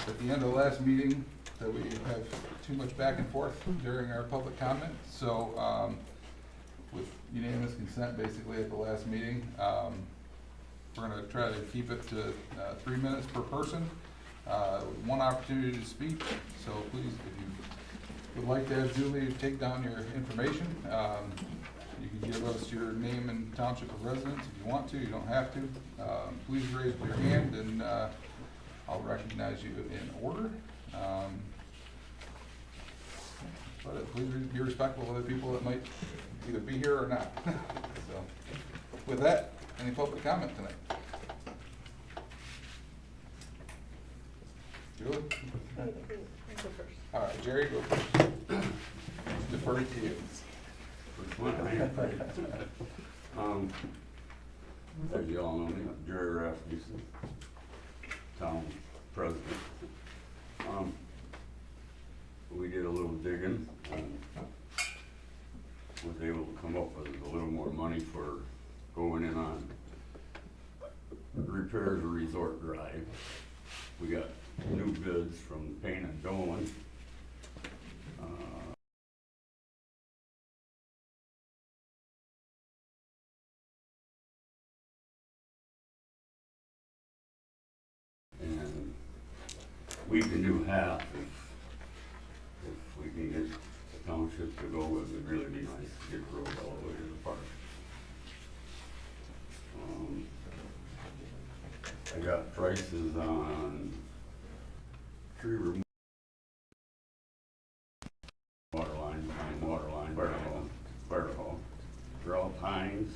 at the end of the last meeting that we have too much back and forth during our public comment. So with unanimous consent basically at the last meeting, we're going to try to keep it to 3 minutes per person, one opportunity to speak. So please, if you would like to have Julie take down your information, you can give us your name and township of residence if you want to. You don't have to. Please raise your hand and I'll recognize you in order. But please be respectful of other people that might either be here or not. So, with that, any public comment tonight? Julie? All right, Jerry, go first. Defer to you. As you all know me, Jerry Rasmussen, town president. We did a little digging and was able to come up with a little more money for going in on repairs of Resort Drive. We got new bids from Payne and Dolan. And we can do half if we can get the township to go, it would really be nice to get the road all the way to the park. I got prices on tree removal, water line, fire hall. They're all tines,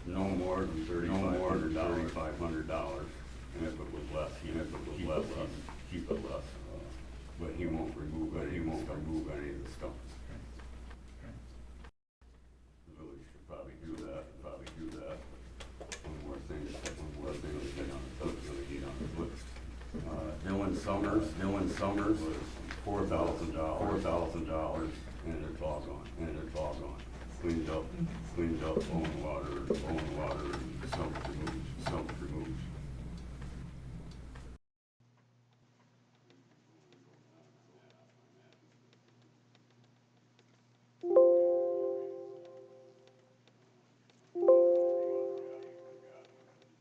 no more than $3,500. And if it was less, keep it less. But he won't remove any of the stumps. The village should probably do that. One more thing to get on the list. Dylan Summers was $4,000, and it's all gone. Cleaned up, bone water, and sump removed.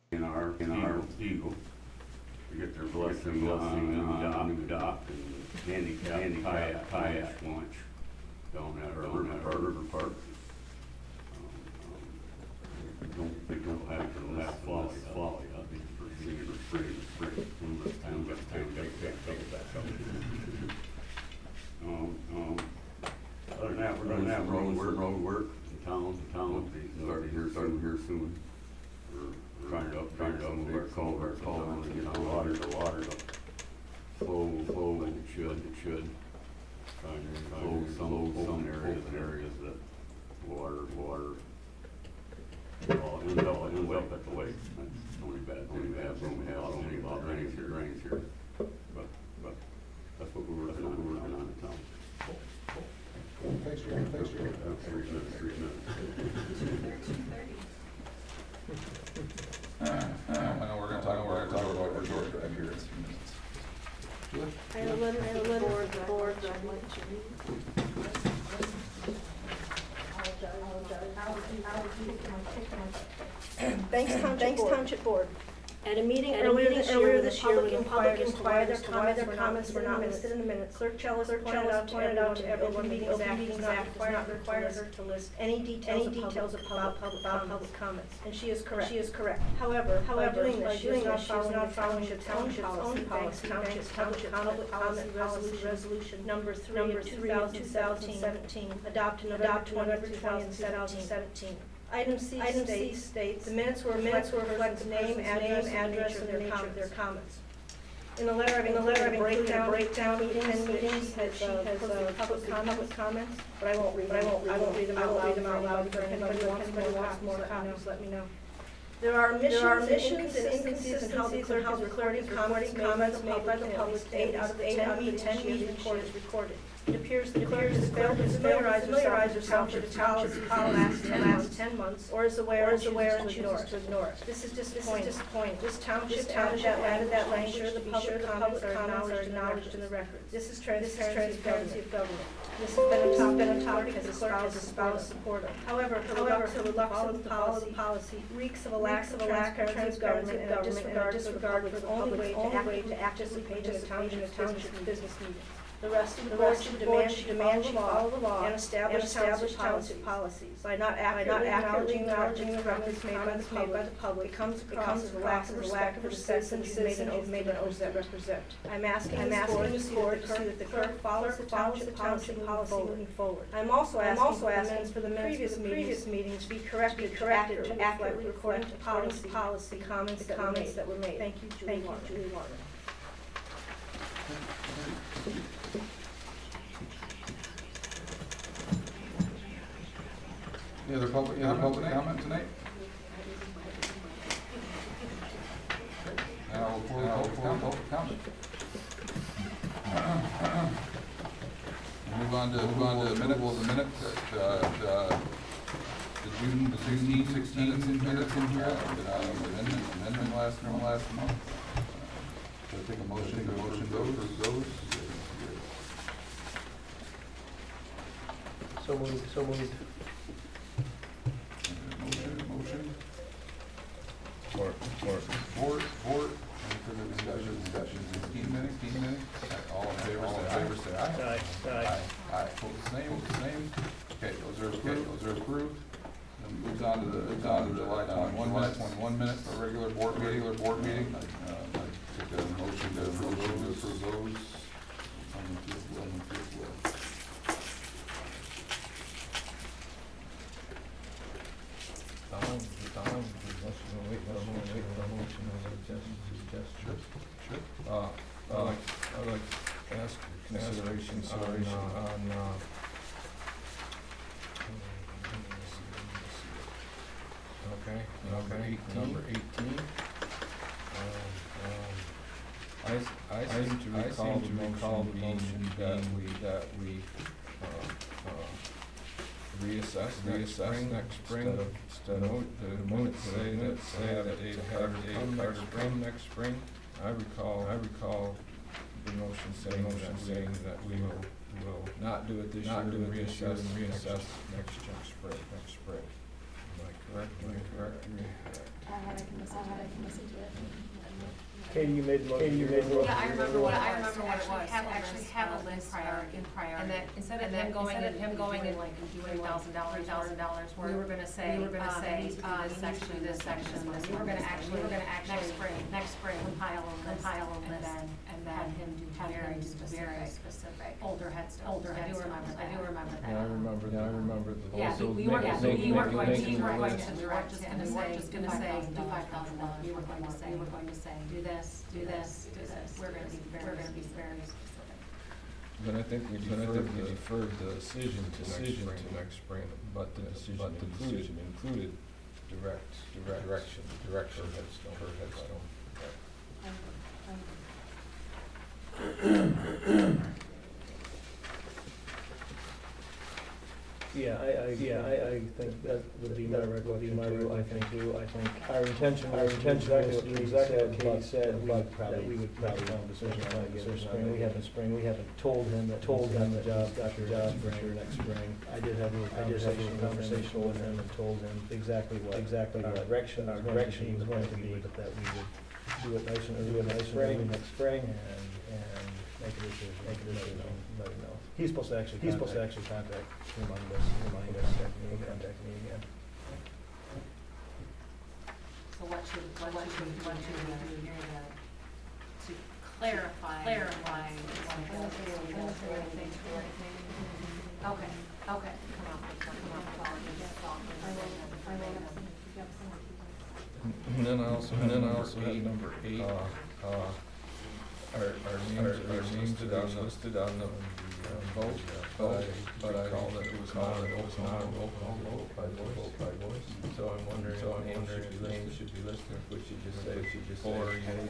In our Eagle, to get their blessing on new dock and handicap kayak launch down at River Park. They don't have to folly up for free. Time to take it back up. Other than that, we're going to have road work in town. Starting here soon. We're trying to upgrade some of our culverts and get the water flow when it should. Trying to slow some areas that water all ends up at the lake. That's only bad when we have so many drains here. But that's what we're working on in town. Thanks, Jerry. That's 3 minutes. I know we're going to talk about Resort Drive here in a few minutes. Julie? I have a letter for the board that I'd like to read. Thanks, Township Board. At a meeting earlier this year, the public inquired as to why their comments were not listed in the minutes. Clerk Chellis pointed out to everyone the Open Meetings Act does not require her to list any details about public comments. And she is correct. However, by doing this, she is not following the Township's own policy, Township Public Policy Resolution number 3 of 2017, adopted November 2017. Item C states, the minutes will reflect the name, address, and nature of their comments. In the letter, I've included a breakdown of 10 meetings that she has public comments, but I won't read them out loud. If anybody wants more copies, let me know. There are omissions and inconsistencies in how the clerk is recording comments made by the public. 8 out of the 10 meetings she has recorded. It appears the clerk has failed to familiarize herself with township policy for the last 10 months, or is aware and chooses to ignore it. This is disappointing. This township added that language to be sure the public comments are acknowledged in the records. This is transparency of government. This has been a topic that the clerk has espoused support of. However, her reluctance to follow the policy reeks of a lack of transparency of government and a disregard for the only way to actively participate in a township's business meetings. The rest of the board should demand she follow the law and establish township policies. By not accurately acknowledging the records made by the public, it comes across as a lack of respect for the citizens who've made an oath that represent. I'm asking this board to see that the clerk follows the township policy moving forward. I'm also asking for the previous meetings to be corrected to accurately according to policy comments that were made. Thank you, Julie Warner. Any other public comment tonight? Now we'll close public comment. Move on to the minute that the June 16 minutes in here. Amendment last month. So take a motion to those. So moved. Motion. Support. Any further discussion? 15 minutes. All in favor, say aye. Aye. Aye. Vote the same. Okay, those are approved. Then moves on to the July 21 minute for a regular board meeting. Take a motion to approve those. I'd like to ask consideration on number 18. I seem to recall the motion that we reassess next spring instead of the minutes today that say that they have a come next spring. I recall the motion saying that we will not do it this year, reassess next spring. Am I correct? I'll have to listen to it. Katie, you made the motion. Yeah, I remember what it was. Actually have a list in prior. And that instead of him going and like doing $3,000 worth, we were gonna say, this section. We were gonna actually next spring compile them and then him do very specific older headstones. I do remember that. Yeah, I remember the. Yeah, we weren't going to do $5,000. We were going to say, do this. We're going to be very specific. But I think we deferred the decision to next spring, but the decision included direction for headstone. Yeah, I think that would be my recommendation too. I think our intention was exactly what Katie said, that we would probably have a decision on it this spring. We haven't told him the job, got your job for sure next spring. I did have a conversation with him and told him exactly what our direction was going to be, but that we would do it nice and early next spring and make a decision, let him know. He's supposed to actually contact, remind us, contact me again. So what should we do here to clarify? Okay, come on. And then I also had number 8. Our names listed on the vote, but I recall that it was not a roll call vote by voice. So I'm wondering if names should be listed, we should just say 4 yeas and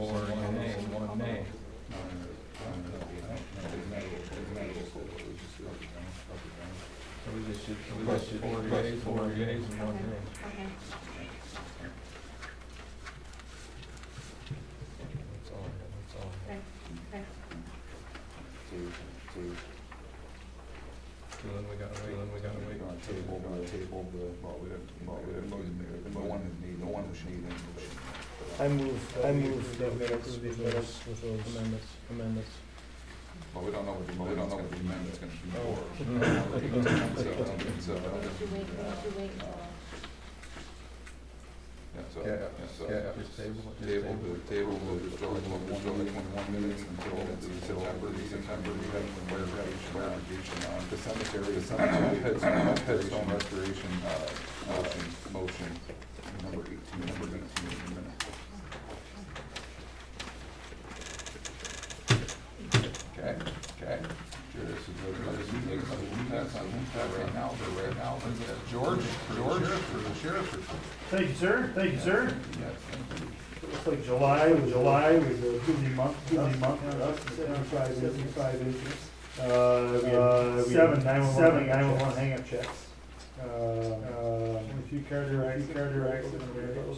1 nay. So we just should 4 days, 4 days and 1 day. Okay. That's all, that's all. Okay. Okay. So then we gotta wait. On table, we didn't no one should need any motion. I move that we approve these minutes with those amendments. Well, we don't know what the amendment's gonna be Oh. for. So, Just table it. Table will just go like 1 minute until the September meeting, where verification on the cemetery headstone restoration, motion, number 18 minutes. Okay. Right now, George, for the sheriff. Thank you, sir. Yes, Yes. looks like July was a busy month for us, 75 inches. We had seven 911 hang-up checks. A few cardiac accidents,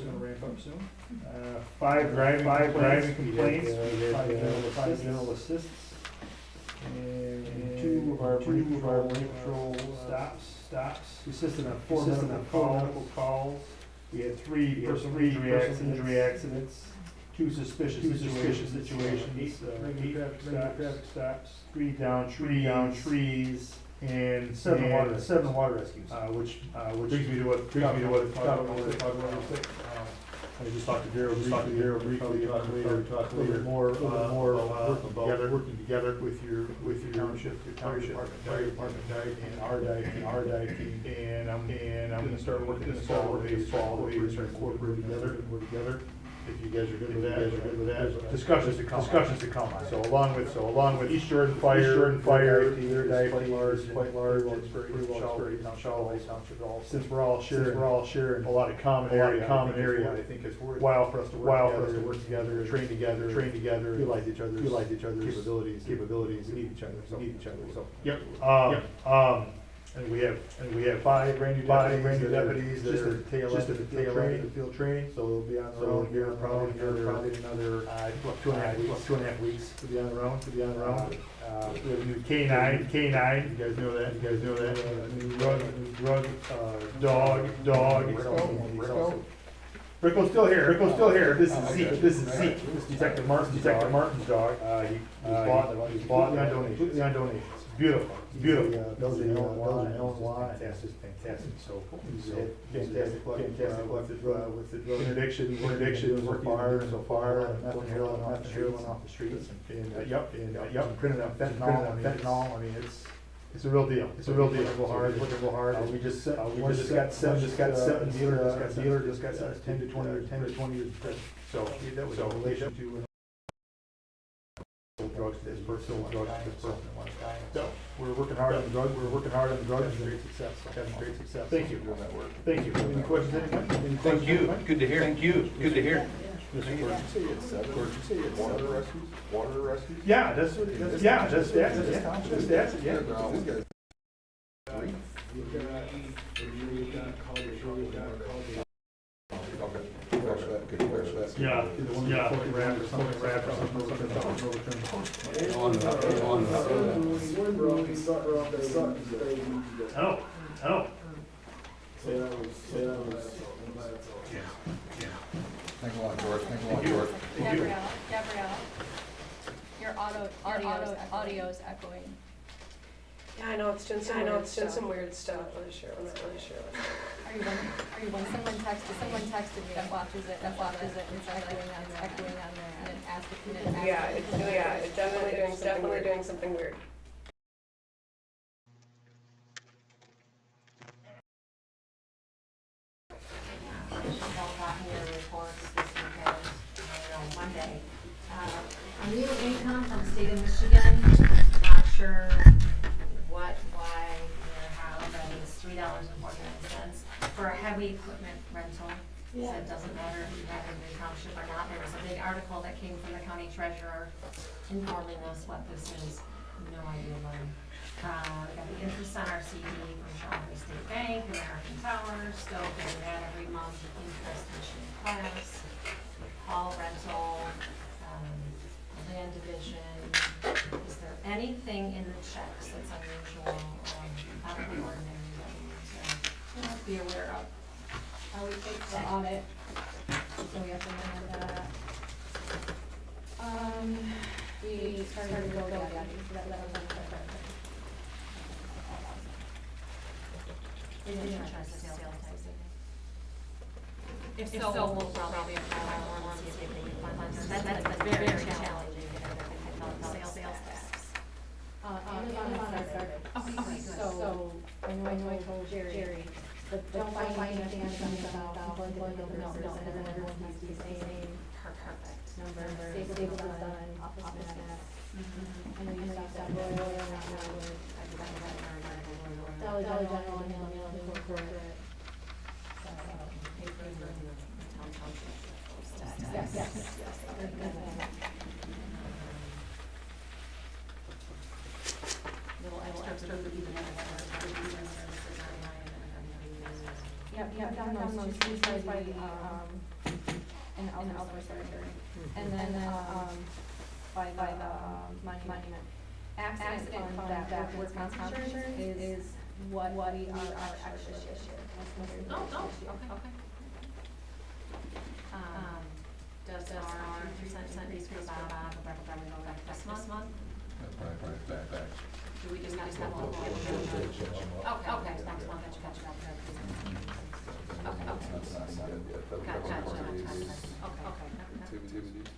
gonna ramp up soon. 5 driving complaints, 5 general assists. And 2 of our marine patrol stops. We assisted on 4 medical calls. We had 3 personal injury accidents, 2 suspicious situations, 8 traffic stops, 3 down trees, and 7 water rescues. Which brings me to what talk about real quick. I just talked to Daryl briefly, talk a little bit more about working together with your township, fire department, and our dive team. And I'm gonna start working this fall, to start incorporating together. If you guys are good with that, discussions to come. So along with East Jordan Fire, their dive team is quite large, it's very Township. Since we're all sharing a lot of common area, I think it's worthwhile for us to work together, train together, utilize each other's capabilities, need each other. So, yep. And we have 5 brand new deputies that are just at the tail end of the field training, so they'll be on the road here probably another 2.5 weeks to be on the road. We have a new K9, you guys know that, new drug, dog. Rico's still here. This is Zeke. This is Detective Martin's dog. He was bought on donations. Beautiful. Belgian Illinois, fantastic. So he's fantastic with the drug interdiction, working so far, nothing heroin off the streets, and printed out fentanyl. I mean, it's a real deal. Working real hard. We just got sent. Dealer just got sent 10 to 20 years. So that was in relation to drugs to this person. So we're working hard on the drug. Having great success. Thank you. Any questions? Anyone? Thank you. Good to hear. Good to hear. Water rescues? Yeah, that's I know. Thanks a lot, George. Gabriella, your audio is echoing. Yeah, I know, it's doing some weird stuff. I'm not really sure. Are you when someone texted me that watches it and it's echoing on there and it asked if you didn't ask. It's definitely doing something weird. Monday. A new income from the state of Michigan, not sure what, why, or how, but it's $3.49 for a heavy equipment rental. said it doesn't matter if you have it in the township or not. There was a big article that came from the county treasurer informing us what this is. No idea when. We got the interest on our CD from Charlotte State Bank, American Tower, still getting that every month, interest issue class, hall rental, land division. Is there anything in the checks that's unusual, out of the ordinary that we need to be aware of? We take the audit, so we have to amend that. We started to go down, so that was on the credit. Insurance sales tax. If so, we'll probably apply more and see if they can find funds. That's been very challenging to get everything sales tax. Amazon started. Okay, good. So, I know I told Jerry, but don't find anything about employee numbers, and then everyone has to be the same Perfect. number. Stable is done, office max. I know you stopped at Royal, and now with Dollar General, and then corporate. Yes. Little extra for the Yep, down those two sides by the, and Alpha Center. And then, by the, monument. Accident fund that work insurance is what we are actually this year. Okay. Does our 3% decrease Bob go back this month? That's probably back. Do we just have a little? Okay, next month, catch up there. Okay. That's not it yet. Gotcha. Okay. Activities.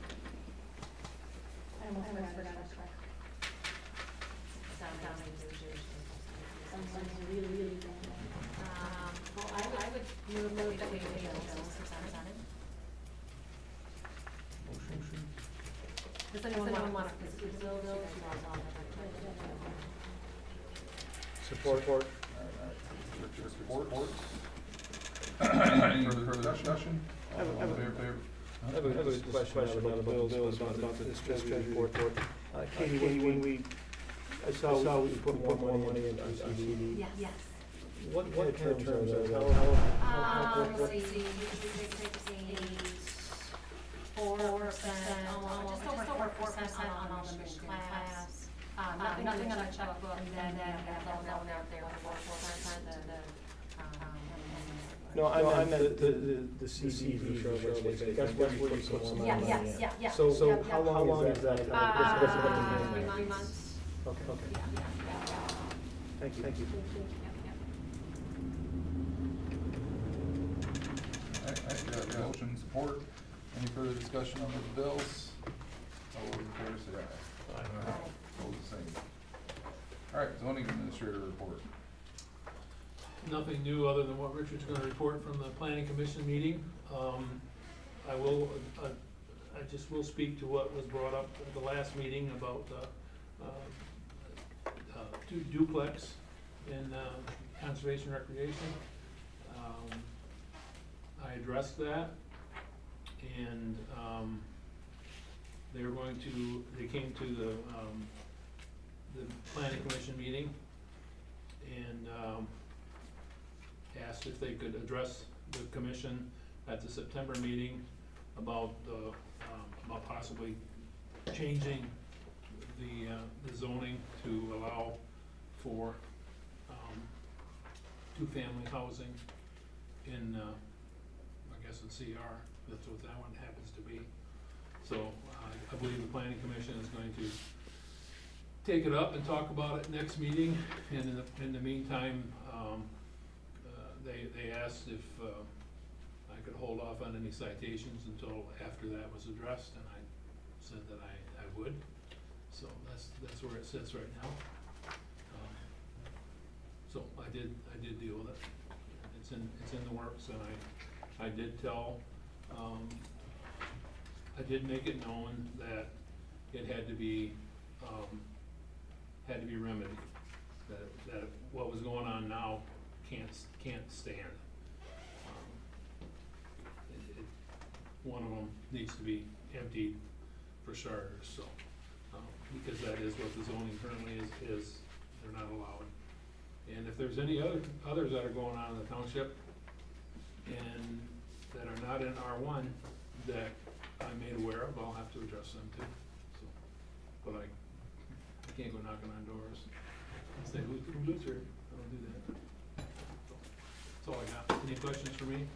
I almost forgot to check. Someone's really bad. Well, I would move that we pay bills presented. Motion. Does anyone want to physically bill those? Support. All right. Reports. Any further discussion? I have All in favor? I have a question about the bills, about this treasury report. Katie, when I saw we put more money into CD. Yes. What terms are those? Let's see, usually 4%, almost over 4% on all the mission class. Nothing on the checkbook, and then that loan out there, 4%, No, I meant the CD for sure. That's where you put some more money in. Yeah. So how long is that? 3 months. Okay. Thank you. I got motion support. Any further discussion on the bills? All those in favor say aye. Opposed, the same. All right, zoning administrator report. Nothing new other than what Richard's gonna report from the planning commission meeting. I just will speak to what was brought up at the last meeting about, duplex in, conservation recreation. I addressed that, and, they came to the planning commission meeting, and, asked if they could address the commission at the September meeting about about possibly changing the zoning to allow for two-family housing in, I guess in CR, that's what that one happens to be. So I believe the planning commission is going to take it up and talk about it next meeting, and in the meantime, they asked if I could hold off on any citations until after that was addressed, and I said that I would. So that's where it sits right now. So I did deal with it. It's in the works, and I did tell, I did make it known that it had to be remedied. That what was going on now can't stand. one of them needs to be emptied for starters, so, because that is what the zoning currently is, they're not allowed. And if there's any others that are going on in the township and that are not in R1 that I'm made aware of, I'll have to address them too, so. But I can't go knocking on doors and say, who lives here? I don't do that. So, that's all I got. Any questions for me?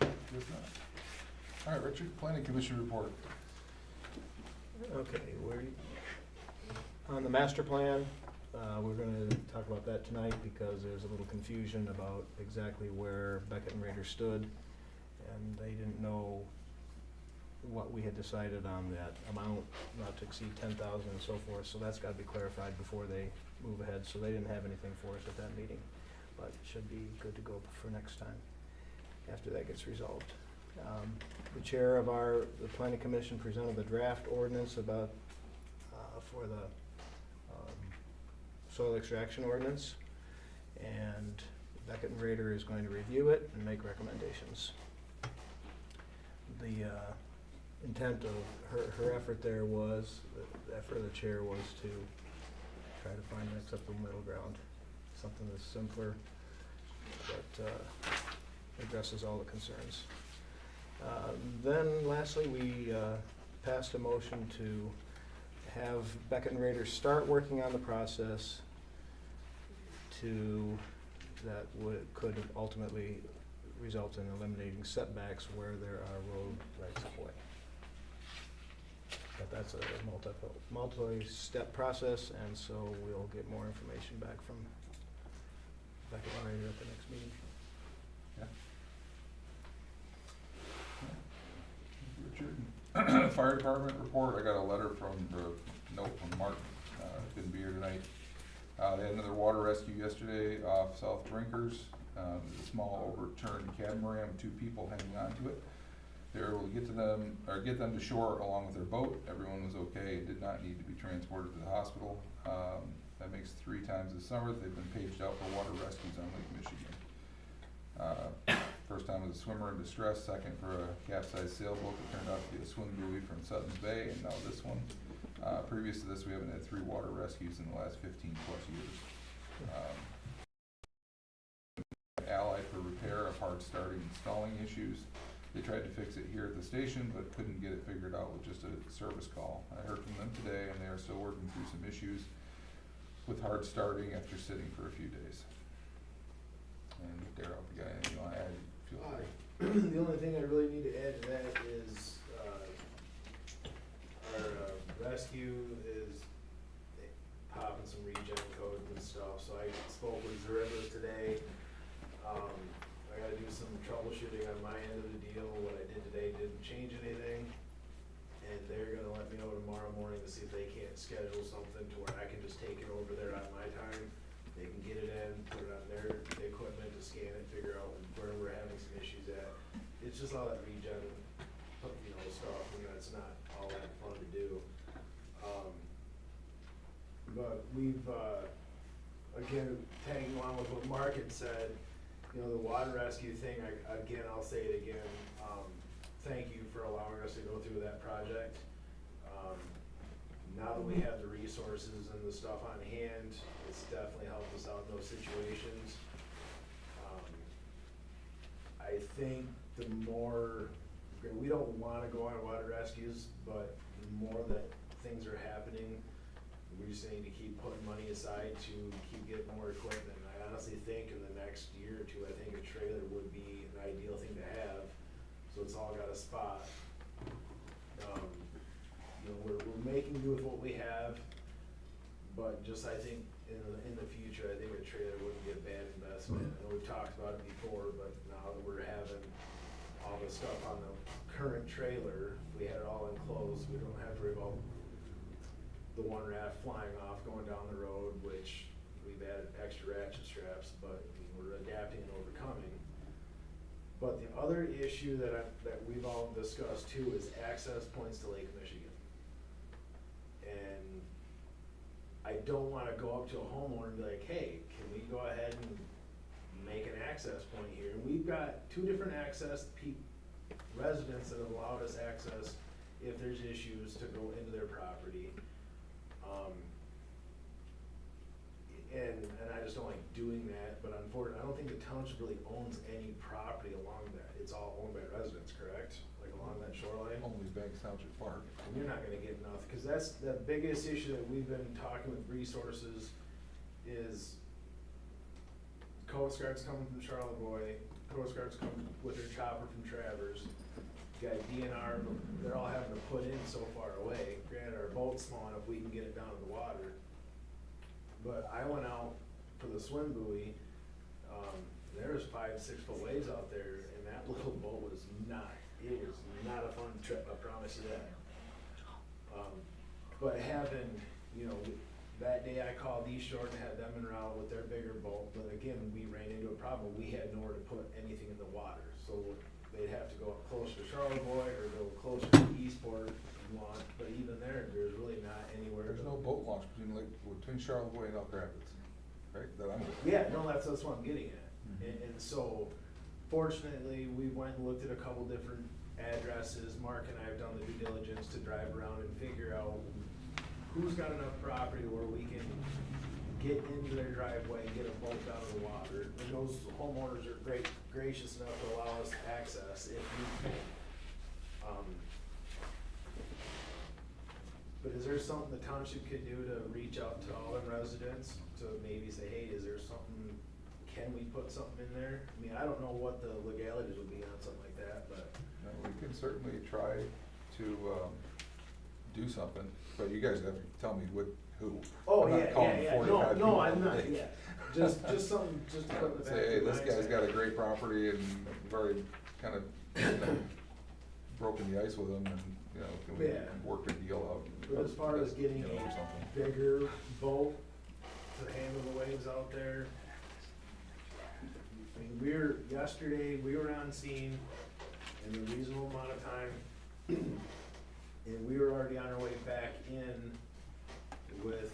Guess not. All right, Richard, planning commission report. Okay, on the master plan, we're gonna talk about that tonight because there's a little confusion about exactly where Beckett and Rader stood. And they didn't know what we had decided on that amount, not to exceed 10,000 and so forth. So that's gotta be clarified before they move ahead. So they didn't have anything for us at that meeting, but it should be good to go for next time, after that gets resolved. The chair of the planning commission presented the draft ordinance about, for the soil extraction ordinance. And Beckett and Rader is going to review it and make recommendations. The intent of her effort there was, the effort of the chair was to try to find an acceptable middle ground. Something that's simpler, but addresses all the concerns. Then lastly, we passed a motion to have Beckett and Rader start working on the process that could ultimately result in eliminating setbacks where there are road rights of way. But that's a multi-step process, and so we'll get more information back from Beckett and Rader at the next meeting. Richard, fire department report. I got a letter from, note from Mark, couldn't be here tonight. They had another water rescue yesterday off South Drinkers. There's a small overturned catamaran with 2 people hanging onto it. They were able to get them to shore along with their boat. Everyone was okay. It did not need to be transported to the hospital. That makes 3 times this summer they've been paged out for water rescues on Lake Michigan. First time with a swimmer in distress, second for a capsized sailboat that turned out to be a swim buoy from Sutton's Bay, and now this one. Previous to this, we haven't had 3 water rescues in the last 15 plus years. Allied for repair of hard starting and stalling issues. They tried to fix it here at the station, but couldn't get it figured out with just a service call. I heard from them today, and they are still working through some issues with hard starting after sitting for a few days. And Darryl, if you got anything you want to add, feel free. The only thing I really need to add to that is our rescue is popping some regen codes and stuff. So I spoke with Zareba today. I got to do some troubleshooting on my end of the deal. What I did today didn't change anything, and they're gonna let me know tomorrow morning to see if they can't schedule something to where I can just take it over there on my time. They can get it in, put it on their equipment to scan it, figure out where we're having some issues at. It's just all that regen, stuff, and that's not all that fun to do. But we've, again, tagging along with what Mark had said, the water rescue thing, I'll say it again, thank you for allowing us to go through that project. Now that we have the resources and the stuff on hand, it's definitely helped us out in those situations. I think the more, we don't want to go on water rescues, but the more that things are happening, we just need to keep putting money aside to keep getting more equipment. I honestly think in the next year or 2, I think a trailer would be an ideal thing to have, so it's all got a spot. We're making do with what we have, but just I think in the future, I think a trailer wouldn't be a bad investment. I know we've talked about it before, but now that we're having all the stuff on the current trailer, if we had it all enclosed, we don't have to worry about the one raft flying off, going down the road, which we've added extra ratchet straps, but we're adapting and overcoming. But the other issue that we've all discussed too is access points to Lake Michigan. And I don't want to go up to a homeowner and be like, hey, can we go ahead and make an access point here. And we've got two different residents that have allowed us access if there's issues to go into their property. And I just don't like doing that, but unfortunately, I don't think the township really owns any property along that. It's all owned by residents, correct? Like along that shoreline? Only Banks Township Park. And you're not gonna get enough, cause that's the biggest issue that we've been talking with resources is Coast Guard's coming from Charlevoix, Coast Guard's coming with their chopper from Traverse. You got DNR, they're all having to put in so far away. Granted, our boat's small enough, we can get it down to the water. But I went out for the swim buoy, there was 5-6 foot waves out there, and that little boat was not a fun trip, I promise you that. But having, you know, that day I called East Shore and had them en route with their bigger boat, but again, we ran into a problem, we had nowhere to put anything in the water. So they'd have to go up closer to Charlevoix or go closer to Eastport and launch, but even there's really not anywhere. There's no boat launch between Charlevoix and Elk Rapids, right? That I'm aware of. Yeah, no, that's what I'm getting at. And so fortunately, we went and looked at a couple different addresses. Mark and I have done the due diligence to drive around and figure out who's got enough property where we can get into their driveway, get a boat out of the water. And those homeowners are gracious enough to allow us access if we can. But is there something the township could do to reach out to all the residents to maybe say, hey, is there something, can we put something in there? I mean, I don't know what the legalities would be on something like that, but. We can certainly try to do something, but you guys have to tell me who. Oh, I'm not yeah, calling yeah, yeah, 45 no, people. I'm not, yeah, just something, just to put in the back Say, hey, of your this mind, guy's say, got a great property and we've already kind of, broken the ice with him and, you know, can we Yeah. work a deal out? But as far as getting You know, or a something. bigger boat to handle the waves out there, I mean, yesterday, we were on scene in a reasonable amount of time, and we were already on our way back in with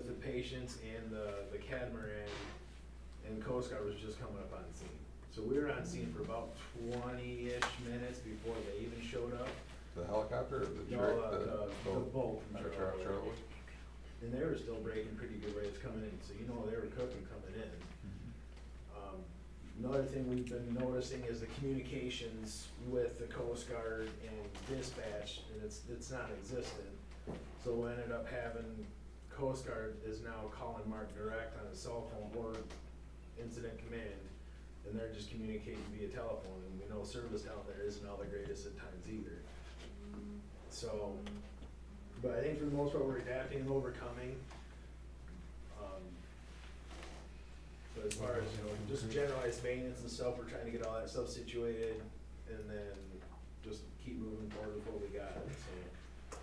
the patients and the catamaran, and Coast Guard was just coming up on scene. So we were on scene for about 20-ish minutes before they even showed up. The helicopter or the No, the boat from Charlevoix. And they were still breaking pretty good waves coming in, so you know they were cooking coming in. Another thing we've been noticing is the communications with the Coast Guard and dispatch, and it's non-existent. So we ended up having, Coast Guard is now calling Mark direct on his cell phone or incident command, and they're just communicating via telephone, and we know service down there isn't all the greatest at times either. So, but I think for the most part, we're adapting and overcoming. But as far as, you know, just generalized maintenance and stuff, we're trying to get all that stuff situated, and then just keep moving forward with what we got, so.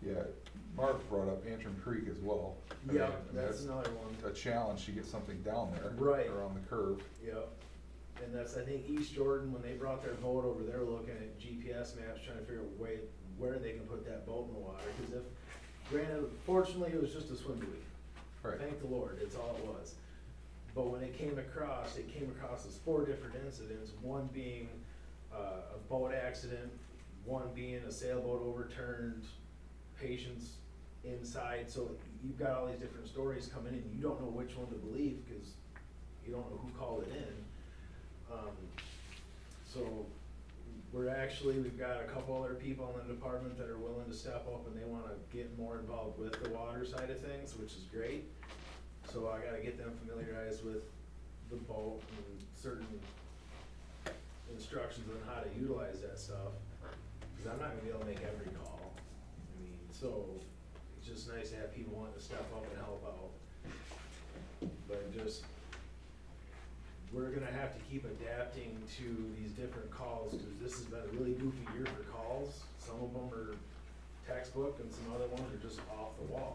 Yeah, Mark brought up Antrim Creek as well. I Yeah, mean, that's another one. a challenge to get something down there. Right. Around the curve. Yep. And that's, I think, East Jordan, when they brought their boat over, they were looking at GPS maps, trying to figure out where they can put that boat in the water, cause granted, fortunately, it was just a swim buoy. Right. Thank the Lord, it's all it was. But when it came across as 4 different incidents, one being a boat accident, one being a sailboat overturned, patients inside, so you've got all these different stories coming in, you don't know which one to believe, cause you don't know who called it in. So we've got a couple other people in the department that are willing to step up and they wanna get more involved with the water side of things, which is great. So I gotta get them familiarized with the boat and certain instructions on how to utilize that stuff, cause I'm not gonna be able to make every call. I mean, so it's just nice to have people wanting to step up and help out. But we're gonna have to keep adapting to these different calls, cause this has been a really goofy year for calls. Some of them are textbook and some other ones are just off the wall.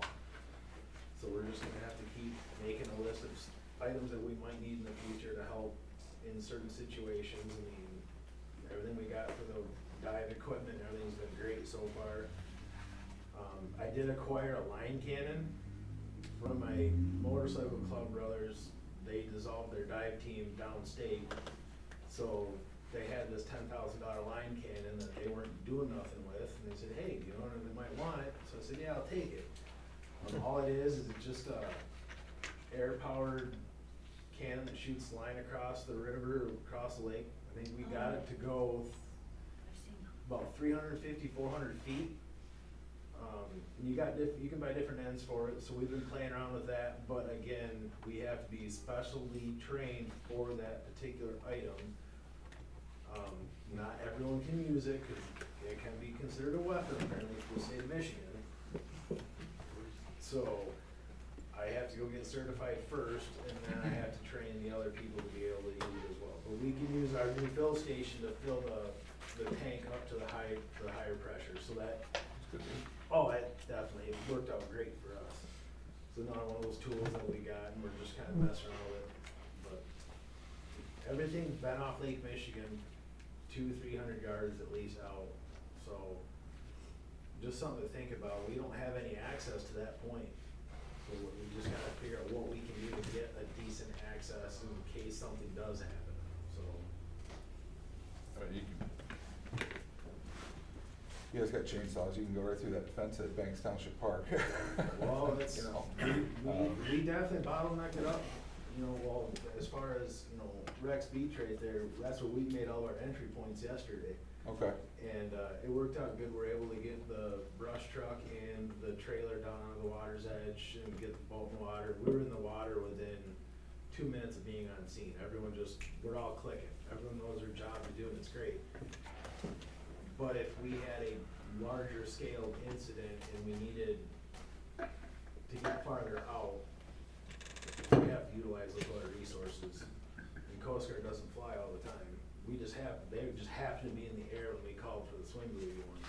So we're just gonna have to keep making a list of items that we might need in the future to help in certain situations. I mean, everything we got for the dive equipment, everything's been great so far. I did acquire a line cannon one of my motorcycle club brothers, they dissolved their dive team downstate. So they had this $10,000 line cannon that they weren't doing nothing with, and they said, hey, you know, they might want it. So I said, yeah, I'll take it. All it is just a air-powered cannon that shoots line across the river, across the lake. I think we got it to go about 350, 400 feet. And you can buy different ends for it, so we've been playing around with that, but again, we have to be specially trained for that particular item. Not everyone can use it, cause it can be considered a weapon apparently for the state of Michigan. So, I have to go get certified first, and then I have to train the other people to be able to use it as well. But we can use our new fill station to fill the tank up to the higher pressure, so that, oh, it definitely, it worked out great for us. So another one of those tools that we got, and we're just kind of messing around with it. But everything's been off Lake Michigan, 200-300 yards at least out, so just something to think about. We don't have any access to that point. So we just gotta figure out what we can do to get a decent access in case something does happen, so. You guys got chainsaws, you can go right through that fence at Banks Township Park. Well, it's, You know, we definitely bottleneck it up, you know, well, as far as, you know, Rex Beach right there, that's where we made all our entry points yesterday. Okay, And, it worked out good, we're able to get the brush truck and the trailer down on the water's edge and get the boat in the water. We were in the water within 2 minutes of being on scene, we're all clicking, everyone knows their job to do, and it's great. But if we had a larger scale incident and we needed to get farther out, we have to utilize those other resources. And Coast Guard doesn't fly all the time. They just happened to be in the air when we called for the swing buoy one.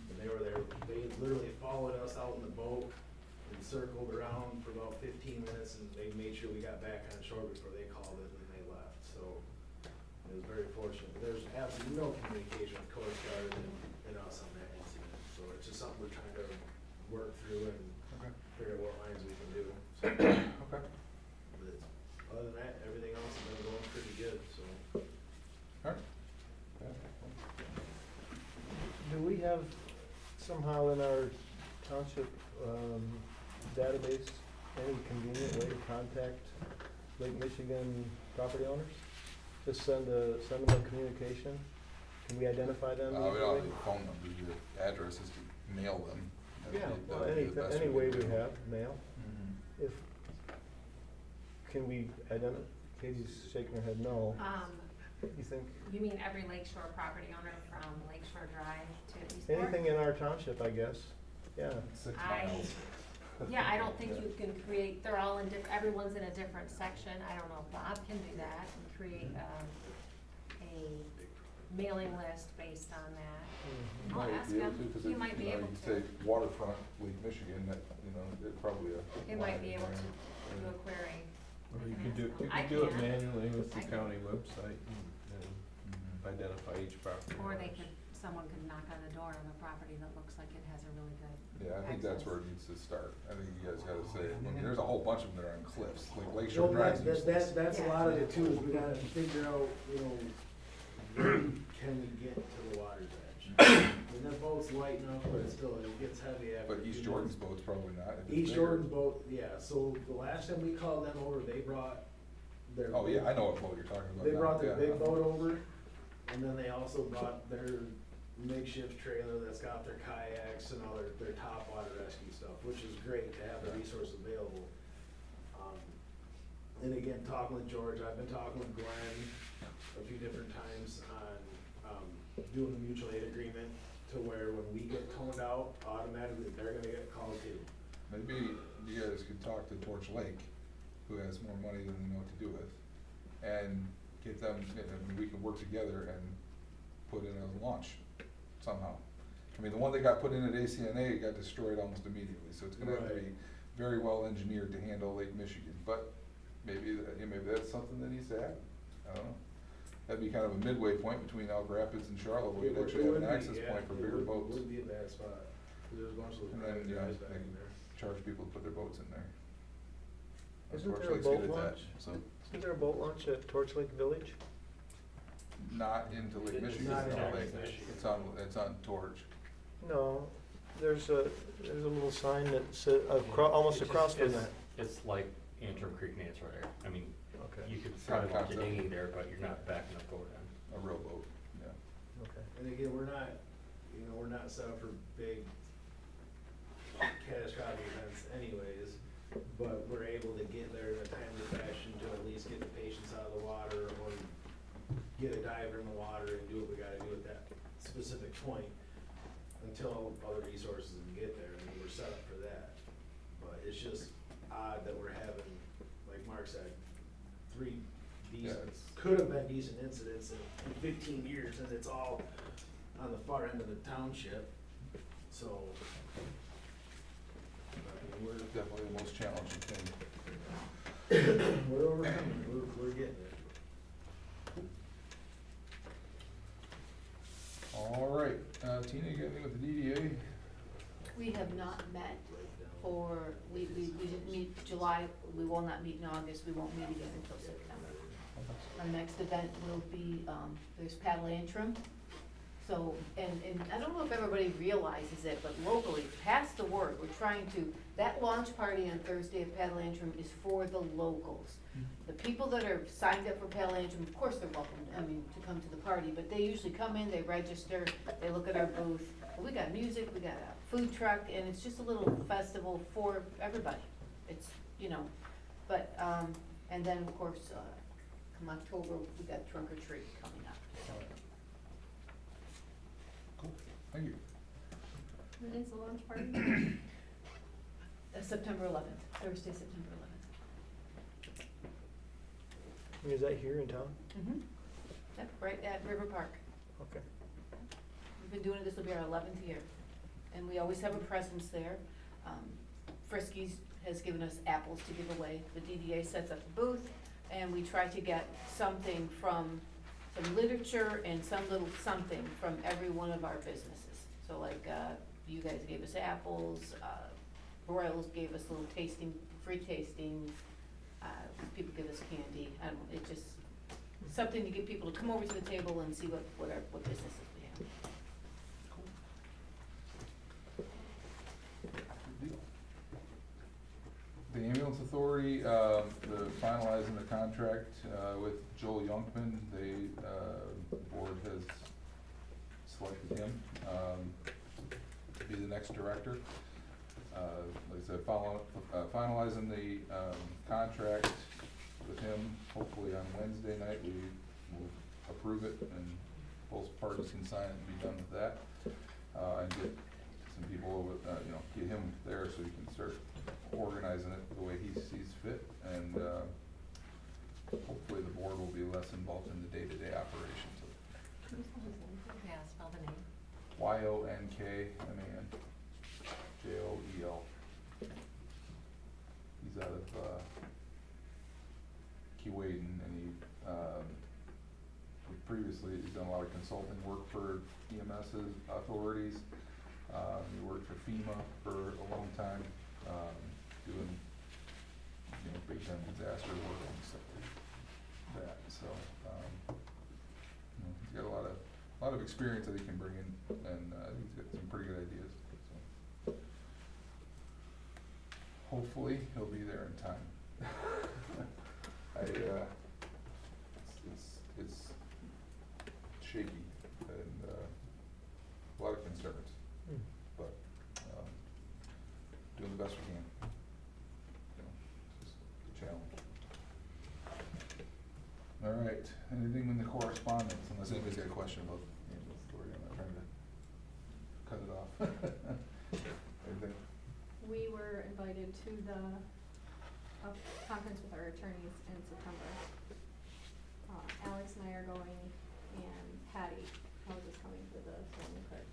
And they were there, they literally followed us out in the boat and circled around for about 15 minutes, and they made sure we got back on shore before they called it, and then they left, so. It was very fortunate. There's absolutely no communication with Coast Guard and us on that incident, so it's just something we're trying to work through and figure out what lines we can do. So, okay. but other than that, everything else has been going pretty good, so. Alright. Do we have somehow in our township, database, any convenient way to contact Lake Michigan property owners? Just send them a communication? Can we identify them? We don't easily? have the phone numbers, your addresses to mail them. Yeah, That'd well, be the best any we way can we do. have, mail. Mhm. Can we identify, Katie's shaking her head no. You think, You mean every lakeshore property owner from Lakeshore Drive to Eastport? anything in our township, I guess, yeah. 6 I- miles. Yeah, I don't think you can create, they're all in everyone's in a different section. I don't know if Bob can do that and create, a mailing list based on that. Mhm. I'll Might ask be able him. to, 'cause He it- might be you know, able you to. say waterfront, Lake Michigan, that, you know, it probably a. He might be able to do a query. Or you I could do, can you ask him. could do I it can. manually with the I can. county website and Mhm. identify each property. Or they owners. could, someone could knock on the door of a property that looks like it has a really good. Yeah, I think that's access. where it needs to start. I think you guys gotta say, I mean, there's a whole bunch of them that are on cliffs, like Lakeshore Well, Drive's that's useless. a lot of it too, is we gotta figure out, you know, when can we get to the water's edge? And that boat's light enough, but it's still, it gets heavy after. But a East few Jordan's months. boat's probably not. if it's East bigger. Jordan's boat, yeah, so the last time we called them over, they brought their. Oh, yeah, I know what boat you're talking about. They now, brought their yeah. big boat over, and then they also brought their makeshift trailer that's got their kayaks and all their top water rescue stuff, which is great to have the resources available. And again, talking with George, I've been talking with Glenn a few different times on, doing the mutual aid agreement to where when we get toned out, automatically they're gonna get called too. Maybe you guys could talk to Torch Lake, who has more money than they know what to do with, and get them, I mean, we can work together and put in a launch somehow. I mean, the one that got put in at ACNA got destroyed almost immediately, so it's gonna have to be Right. very well engineered to handle Lake Michigan, but maybe, maybe that's something that needs to happen, I don't know. That'd be kind of a midway point between Elk Rapids and Charlotte, where It you'd would- actually it have an would be, access yeah, point for it bigger would- boats. Would be a bad spot, 'cause there's a bunch of And those then, you know, guys back they in can there. charge people to put their boats in there. Isn't there a unfortunately, is boat good at that, launch? so. Isn't there a boat launch at Torch Lake Village? Not into Lake It's Michigan, not in no, Lake Lake- Michigan. it's on Torch. No, there's a little sign that says, almost across from that. It's like Antrim Creek Nance right there. I mean, Okay, you could Same probably launch a concept. dinghy there, but you're not backing up over them. A real boat, yeah. okay. And again, we're not, we're not set up for big catastrophic events anyways, but we're able to get there in a timely fashion to at least get the patients out of the water or get a diver in the water and do what we gotta do at that specific point until other resources can get there, and we're set up for that. But it's just odd that we're having, like Mark said, 3 decent, Yeah, it's- could have been decent incidents in 15 years, and it's all on the far end of the township, so. I mean, Definitely the most challenging thing. we're overcoming, we're getting it. All right, Tina, you got anything with the DDA? We have not met for, we didn't meet July, we will not meet in August, we won't meet again until September. Our next event will be, there's Paddle Antrim. So, and I don't know if everybody realizes it, but locally, pass the word, we're trying to, that launch party on Thursday at Paddle Antrim is for the locals. The people that are signed up for Paddle Antrim, of course they're welcome, to come to the party, but they usually come in, they register, they look at our booth. We got music, we got a food truck, and it's just a little festival for everybody. It's, but, and then, of course, come October, we got Trunk or Treat coming up, so. Cool, thank you. When is the launch party? September 11th, Thursday, September 11th. Is that here in town? Mm-hmm. Yep, right at River Park. Okay. We've been doing it, this will be our 11th year, and we always have a presence there. Friskies has given us apples to give away. The DDA sets up a booth, and we try to get something from some literature and some little something from every one of our businesses. So like, you guys gave us apples, Royals gave us little free tastings, people give us candy. I don't know, it just, something to get people to come over to the table and see what businesses we have. The ambulance authority, the finalizing the contract, with Joel Youngman, the board has selected him, to be the next director. Like I said, finalizing the, contract with him, hopefully on Wednesday night, we will approve it and both parties can sign it and be done with that. And get some people over, get him there so he can start organizing it the way he sees fit, and hopefully the board will be less involved in the day-to-day operations of it. Yeah, spell the name. Yonkman, Joel. He's out of Keewaydin, and he previously he's done a lot of consulting work for EMS authorities. He worked for FEMA for a long time, doing big time disaster work and stuff like that. So he's got a lot of experience that he can bring in, and he's got some pretty good ideas. So hopefully he'll be there in time. It's shaky and a lot of concerns, but doing the best we can. It's just a challenge. All right, anything in the correspondence, unless anybody's got a question about the ambulance authority, I'm not trying to cut it off. Anything? We were invited to the conference with our attorneys in September. Alex and I are going, and Patty Howes is coming for the film clerk.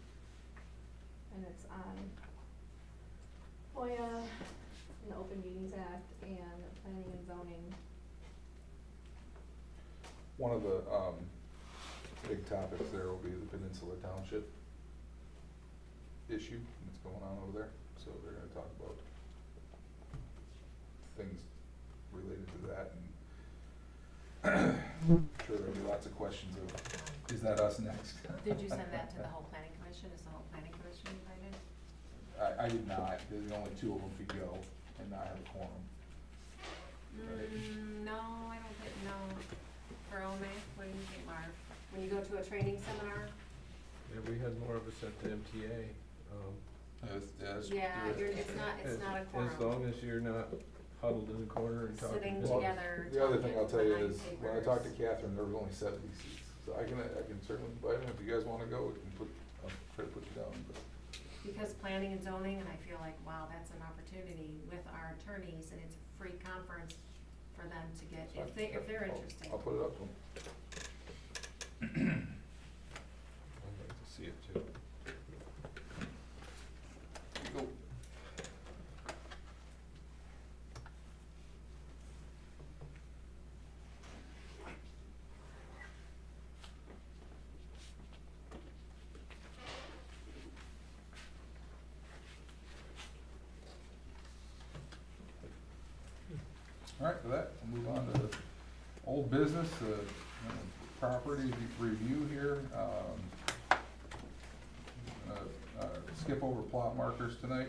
And it's on FOIA, and the Open Meetings Act, and planning and zoning. One of the big topics there will be the Peninsula Township issue that's going on over there. So they're gonna talk about things related to that. And I'm sure there'll be lots of questions of, is that us next? Did you send that to the whole planning commission? Is the whole planning commission invited? I did not, there's only 2 of them could go and not have a quorum. Right. No, I don't think, no. For Ome, what do you think, Marv? When you go to a training seminar? Yeah, we had more of us at the MTA. Yeah, it's not a quorum. As long as you're not huddled in the corner and talking. Sitting Well, together. the other thing I'll tell you talking is, when I talked to papers. Catherine, there was only 70 seats. So I can certainly invite them, if you guys wanna go, we can I'll try to put you down, but. Because planning and zoning, and I feel like, wow, that's an opportunity with our attorneys, and it's a free conference for them to get, if they're interested. I'll put it up to them. I'd like to see it too. Go. All right, for that, we'll move on to old business, property review here. Skip over plot markers tonight,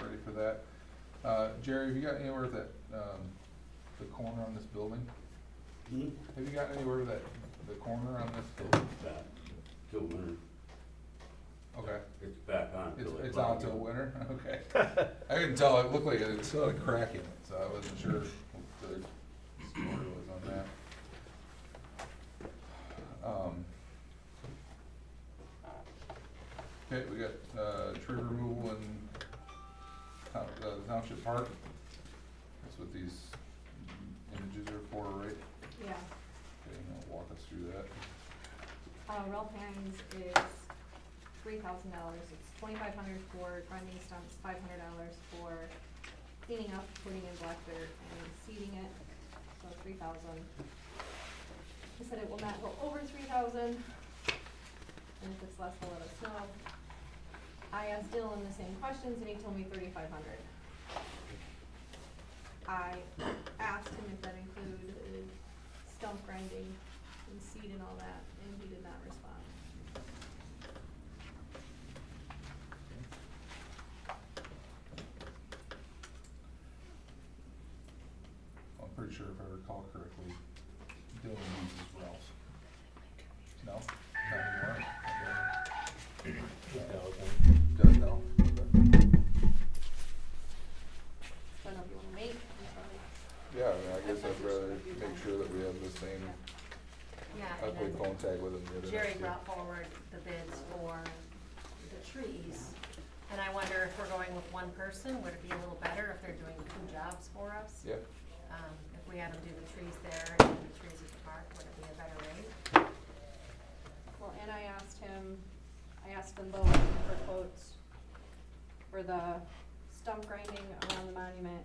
ready for that. Jerry, have you got anywhere that, the corner on this building? Have you gotten anywhere that, the corner on this building? Back till winter. Okay. It's back on. till It's they on plug till it. winter, okay. I couldn't tell, it looked like it started cracking, so I wasn't sure what the story was on that. Okay, we got, tree removal in Township Park. That's what these images are for, right? Yeah. Okay, now walk us through that. Ralph Hines is $3,000. It's $2,500 for grinding stumps, $500 for cleaning up, putting in black dirt and seeding it, so $3,000. He said it will not go over $3,000, and if it's less, he'll let us know. I asked Dylan the same questions and he told me $3,500. I asked him if that included stump grinding and seed and all that, and he did not respond. I'm pretty sure if I recall correctly, Dylan uses Ralph's. No? Not anymore? Does now? Okay. So I don't know if you wanna make, I'm sorry. Yeah, I mean, I guess I'd rather make sure that we have the same, Yeah, I and play then phone tag with him the other night. Jerry too. brought forward the bids for the trees, and I wonder if we're going with one person, would it be a little better if they're doing 2 jobs for us? Yeah, If we had them do the trees there and the trees at the park, would it be a better rate? Well, and I asked them both for quotes for the stump grinding around the monument.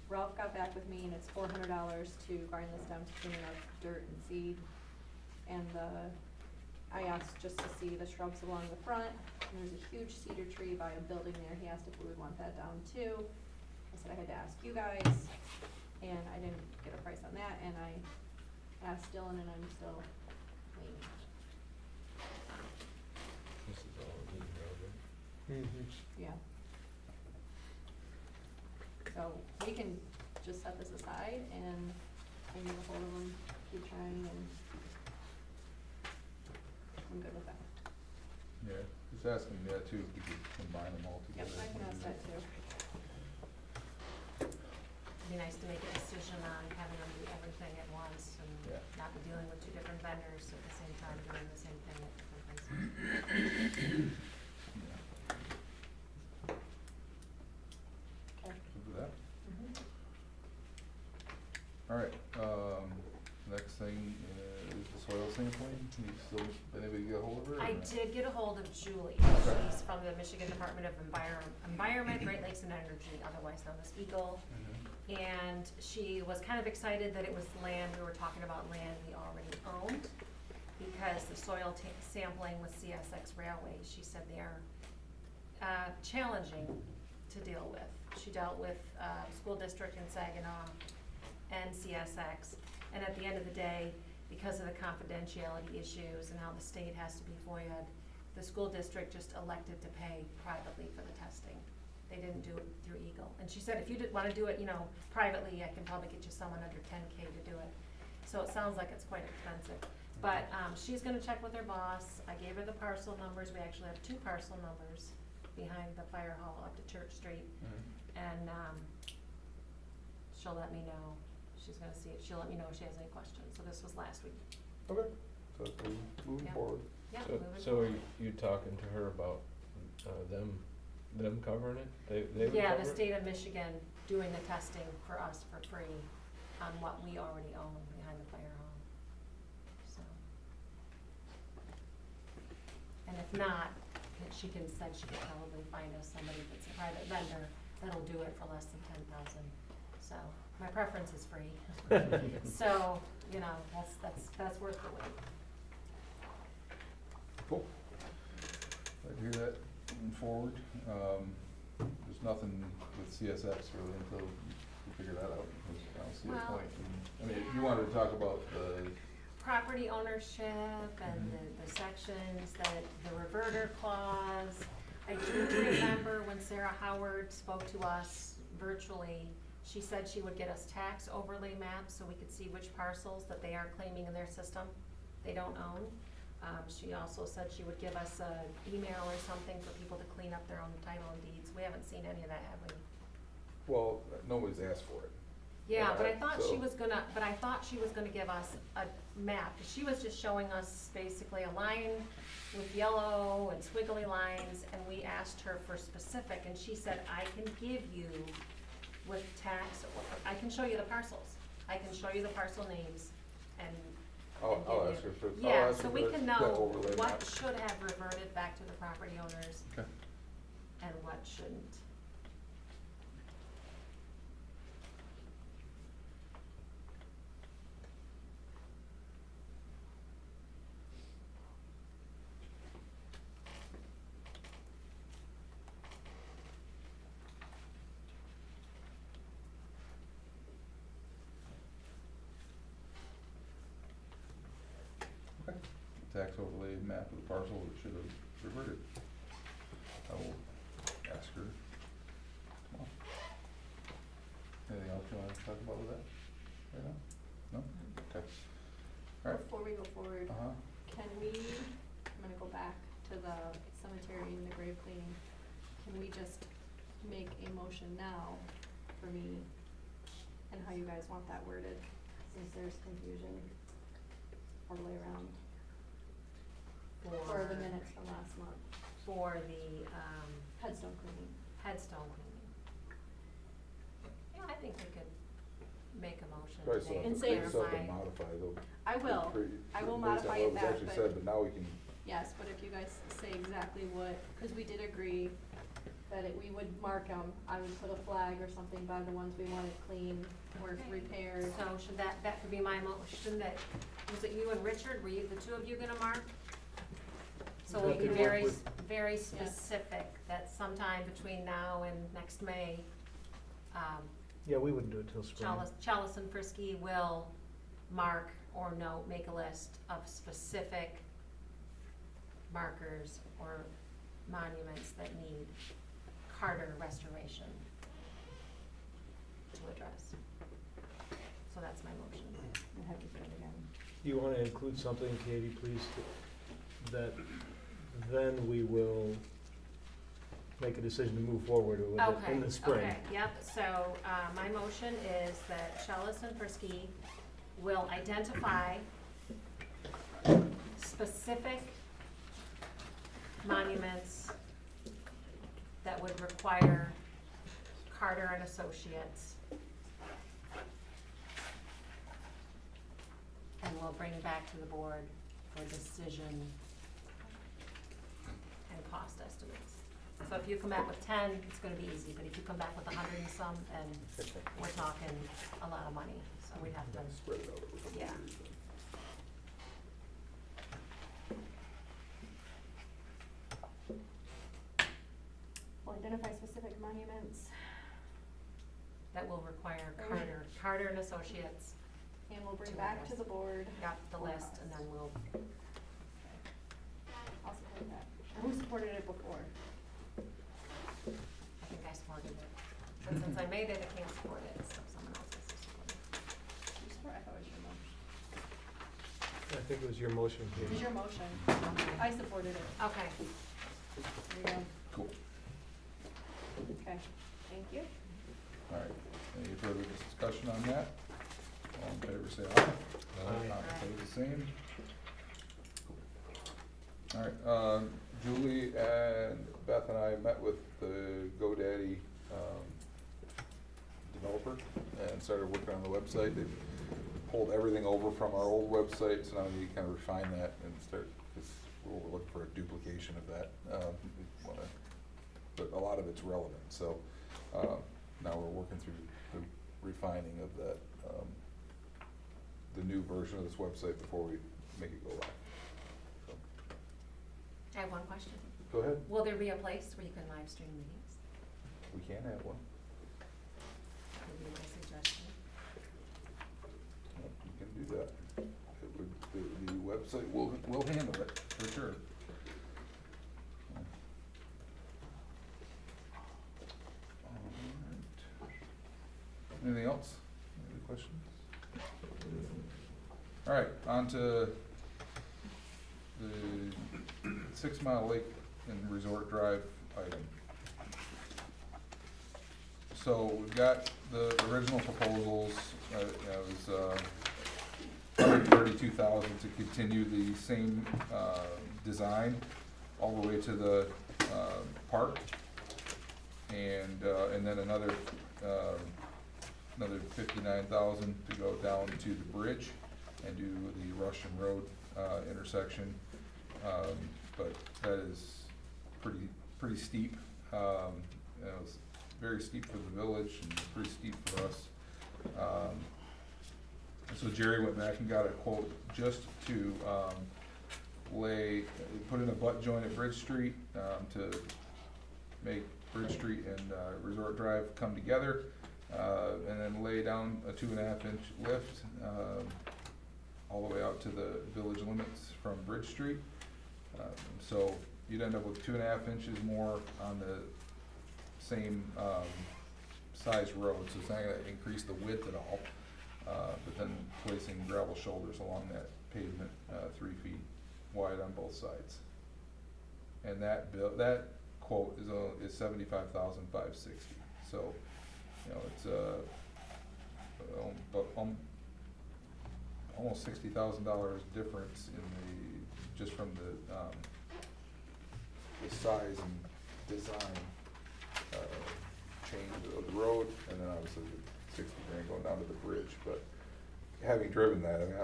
Ralph got back with me and it's $400 to grind the stumps, clean up dirt and seed. And I asked just to see the shrubs along the front, and there's a huge cedar tree by a building there, he asked if we would want that down too. I said I had to ask you guys, and I didn't get a price on that, and I asked Dylan and I'm still waiting. This is all email, right? Yeah. So we can just set this aside and get a hold of them, keep trying, and I'm good with that. yeah, just asking that too, if we could combine them all Yep, together. I can ask that too. It'd be nice to make a decision on having them do everything at once and Yeah. not be dealing with 2 different vendors at the same time, doing the same thing at different places. Yeah. Okay. Good for that. Mhm. All right, next thing is the soil sampling. You still been able to get a hold of her? or I not? did get a hold of Julie. Okay. She's from the Michigan Department of Environment, Great Lakes and Energy, otherwise known as EGLE. Mhm. And she was kind of excited that it was land, we were talking about land we already owned, because the soil sampling with CSX Railway, she said they are challenging to deal with. she dealt with, school district in Saginaw and CSX. And at the end of the day, because of the confidentiality issues and how the state has to be FOIA'd, the school district just elected to pay privately for the testing. They didn't do it through Eagle. And she said, if you did wanna do it, privately, I can probably get you someone under 10K to do it. So it sounds like it's quite expensive. But, she's gonna check with her boss. I gave her the parcel numbers. We actually have 2 parcel numbers behind the fire hall up to Church Street. And, she'll let me know. She's gonna see it. She'll let me know if she has any questions. So this was last week. Okay, so moving Yeah. forward. Yeah, So, moving so are forward. you talking to her about, them covering it? They would Yeah, cover the it? state of Michigan doing the testing for us for free on what we already own behind the fire hall. So. And if not, she said she could probably find us somebody that's a private vendor that'll do it for less than 10,000. So, my preference is free. So, that's worth the wait. Cool. Glad to hear that moving forward. There's nothing with CSX really until you figure that out. I don't see a Well, point. I mean, if you wanted to talk about the, property ownership and the sections, the reverter clause. I do remember when Sarah Howard spoke to us virtually, she said she would get us tax overlay maps so we could see which parcels that they are claiming in their system they don't own. She also said she would give us an email or something for people to clean up their own title and deeds. We haven't seen any of that, have we? well, nobody's asked for it. Yeah, but I thought she So- was gonna give us a map, 'cause she was just showing us basically a line with yellow and squiggly lines, and we asked her for specific, and she said, I can give you with tax, I can show you the parcels. I can show you the parcel names and. I'll and give ask you- her for, I'll Yeah, ask her so for we that- can that know overlay what map. should have reverted back to the property owners Okay. and what shouldn't. Okay. Tax overlay map of the parcel that should have reverted. I will ask her tomorrow. Anything else you wanna talk about with that right now? No? Okay. All right. Before we go forward, Uh-huh. can we, I'm gonna go back to the cemetery and the grave cleaning. Can we just make a motion now for me and how you guys want that worded, since there's confusion all the way around for the minutes from last month, For the, headstone cleaning? headstone cleaning. Yeah, I think we could make a motion Probably today still and And say- have to, still have to clarify. modify though. I will, I will modify it back, Based on what was actually said, but, but now we can, yes, but if you guys say exactly what, cause we did agree that we would mark them, I would put a flag or something by the ones we wanted clean or Okay. repaired. So should that could be my motion, that, was it you and Richard, were you, the two of you gonna mark? So we'll be That could very, work with- very specific, that sometime between now and next May, Yeah, we wouldn't do it till spring. Chalice and Frisky will mark or note, make a list of specific markers or monuments that need Carter restoration to address. So that's my motion. We'll have to do it again. You wanna include something, Katie, please, that then we will make a decision to move forward with it in the spring. Okay, yep, so, my motion is that Chalice and Frisky will identify specific monuments that would require Carter and Associates. And we'll bring back to the board for decision and cost estimates. So if you come back with 10, it's gonna be easy, but if you come back with 100 and some, then we're talking a lot of money, so we have to, spread it out over a couple Yeah. years. We'll identify specific monuments that will require Carter and Associates. And we'll bring To back address. to the board. Got the list, and then we'll, I'll support that. Who supported it before? I think I supported it. But since I made it, I can't support it, so someone else has to support it. You support, I thought it was your motion. I think it was your motion, It was Katie. your motion. Okay. I supported it. Okay, There you go. Cool. Okay, thank you. All right, any further discussion on that? All in favor, say aye. Aye. Opposed, the same. Cool. All right, Julie and Beth and I met with the GoDaddy, developer and started working on the website. They pulled everything over from our old website, so now we kind of refine that and start, because we're looking for a duplication of that. We wanna- But a lot of it's relevant, so, now we're working through the refining of that, the new version of this website before we make it go live. So, I have one question. go ahead, Will there be a place where you can live stream meetings? we can have one. That would be my suggestion. Yep, you can do that. It would, the website will handle it, for sure. Alright. Anything else? Any other questions? Alright, on to the 6 Mile Lake and Resort Drive item. So we've got the original proposals, it was, $132,000 to continue the same, design all the way to the, park. And then another $59,000 to go down to the bridge and do the Russian Road, intersection. But that is pretty steep. It was very steep for the village and pretty steep for us. So Jerry went back and got a quote just to, put in a butt joint at Bridge Street, to make Bridge Street and, Resort Drive come together, and then lay down a 2.5-inch lift, all the way out to the village limits from Bridge Street. So you'd end up with 2.5 inches more on the same, size road, so it's not gonna increase the width at all. But then placing gravel shoulders along that pavement, 3 feet wide on both sides. And that quote is $75,560. So, it's almost $60,000 difference in just from the size and design change of the road, and then obviously the 60 grand going down to the bridge. But having driven that, I mean,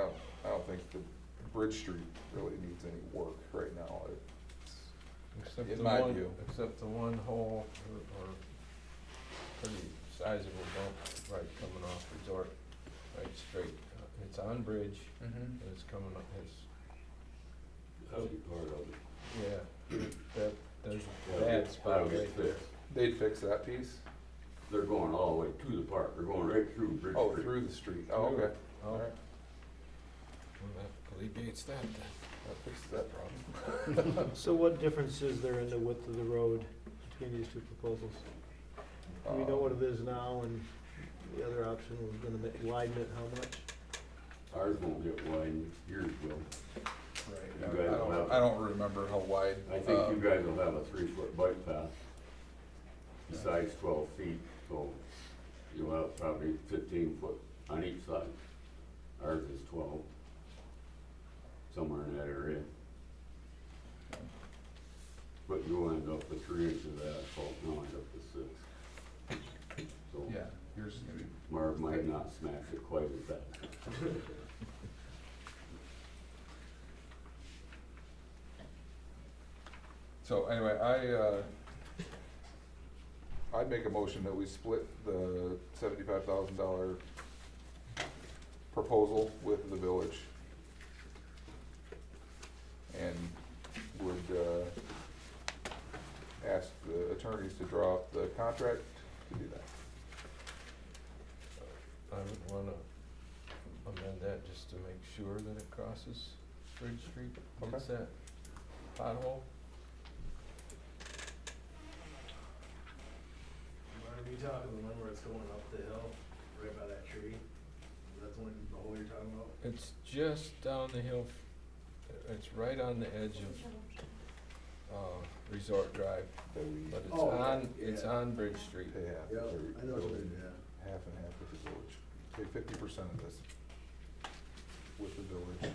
I don't think the Bridge Street really needs any work right now. Except In the my one, view. except the one hole or pretty sizable bump right coming off Resort, right straight. It's on Bridge, and it's coming up, That's part of it. yeah, there's a Yeah, bad spot that'll right get there. fixed. They'd fix that piece? They're going all the way to the park, they're going right through Bridge Oh, Street. through the street, oh, okay, Oh. alright, Well, that alleviates that then. that fixes that problem. So what difference is there in the width of the road between these two proposals? Do we know what it is now, and the other option was gonna widen it how much? Ours won't get widened, yours will. Right, You guys will have- I don't remember how wide. I think you guys will have a 3-foot bike path, besides 12 feet, so you'll have probably 15 foot on each side. Ours is 12, somewhere in that area. But you'll end up with 3 inches of asphalt, and I'll end up with 6. So Yeah, yours is gonna be, Marv might not smash it quite as bad. so anyway, I'd make a motion that we split the $75,000 proposal with the village. And would, ask the attorneys to draw up the contract to do that. I would wanna amend that just to make sure that it crosses Bridge Street, gets that pothole. Are you talking the one where it's going up the hill, right by that tree? Is that the one, the hole you're talking about? It's just down the hill, it's right on the edge of, Resort Drive, but it's Oh, okay, on, it's yeah. on Bridge Street. Pay half, Yep, or I know what you mean, yeah. half and half with the village. Pay 50% of this with the village.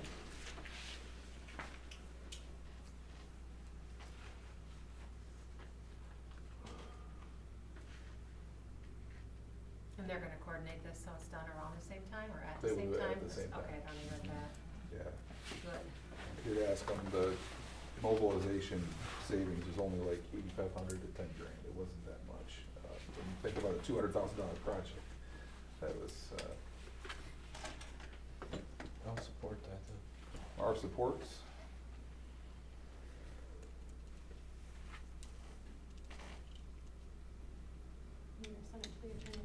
And they're gonna coordinate this so it's done around the same time or at They the will same do it time? at the same time. Okay, I don't even that, Yeah. good. I did ask them, the mobilization savings was only like 8,500 to 10 grand. It wasn't that much. When you think about a $200,000 project, that was, I'll support that then. our supports.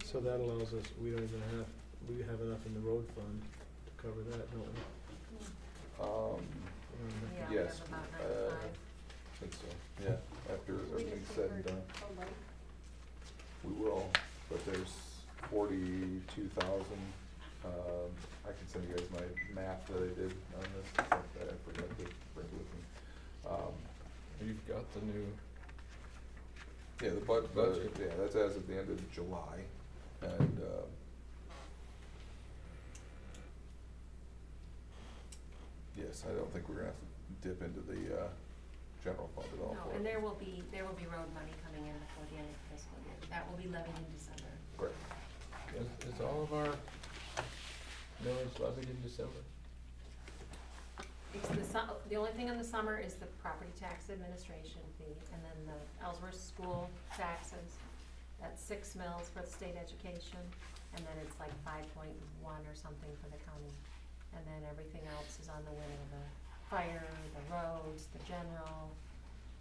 So that allows us, we don't even have, we have enough in the road fund to cover that, don't we? Yeah, we Yes, have about I 95. think so, yeah, after everything's said and done. We will, but there's 42,000, I can send you guys my math that I did on this, stuff that I forgot to bring with me. You've got the new, Yeah, the budget, yeah, that's as of the end of July, and, yes, I don't think we're gonna have to dip into the, general fund at all No, for it. and there will be road money coming in before the end of the fiscal year. That will be levied in December. Correct. is all of our millage levied in December? It's the only thing in the summer is the property tax administration fee, and then the Ellsworth school taxes. That's 6 mills for the state education, and then it's like 5.1 or something for the county. And then everything else is on the winter, the fire, the roads, the general,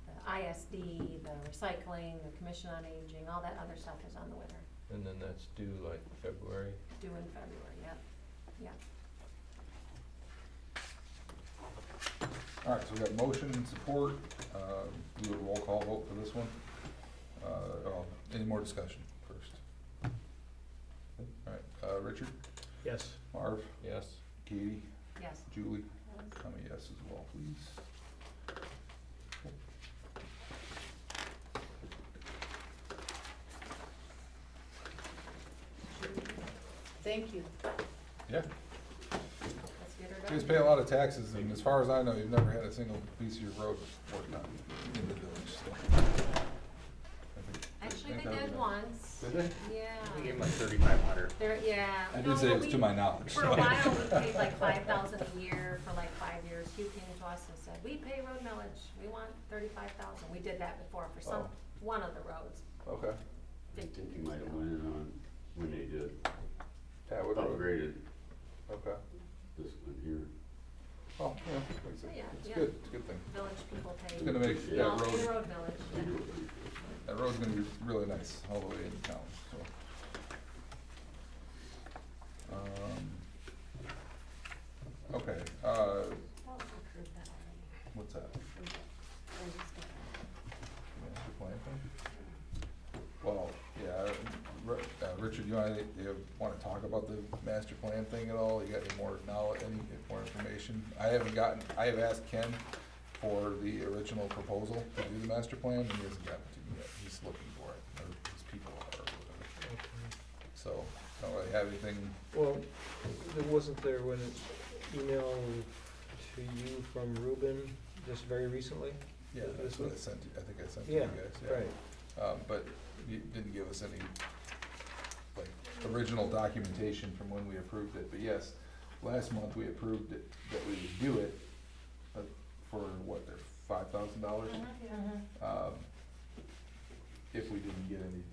the ISD, the recycling, the commission on aging, all that other stuff is on the winter, And then that's due like February. due in February, yep, yep. All right, so we got motion and support, do a roll call vote for this one. Any more discussion first? All right, Richard, Yes. Marv, Yes. Katie, Yes. Julie, I'm a yes as well, please. Thank you. Yeah, Let's get her you done. guys pay a lot of taxes, and as far as I know, you've never had a single piece of your road worked on in the village, so. Actually, think they that did was- once. Did they? Yeah. We gave them like 3,500. There, yeah. I No, did say it was we- to my knowledge. For a while, we paid like 5,000 a year for like 5 years. Hugh came to us and said, we pay road millage, we want 35,000. We did that before for some, Oh. one of the roads. Okay. I think you might have went in on when they did Atwood Road. upgraded Okay. this one here. Oh, yeah, like I said, Yeah, it's yeah. good, it's a good thing. Village people pay. It's gonna make Yeah. that road, Road millage, yeah. that road's gonna be really nice all the way into town, so. Okay, what's that? Master plan thing? Well, yeah, Richard, you wanna talk about the master plan thing at all? You got any more knowledge, any more information? I have asked Ken for the original proposal to do the master plan, and he hasn't gotten it to me yet. He's looking for it, or his people are, or whatever. So, don't really have anything, Well, there wasn't there when email to you from Ruben just very recently? yeah, that's what I sent, I think I sent to you guys, yeah. Right. But you didn't give us any, like, original documentation from when we approved it, but yes, last month we approved it, that we would do it, for what, they're $5,000? If we didn't get any.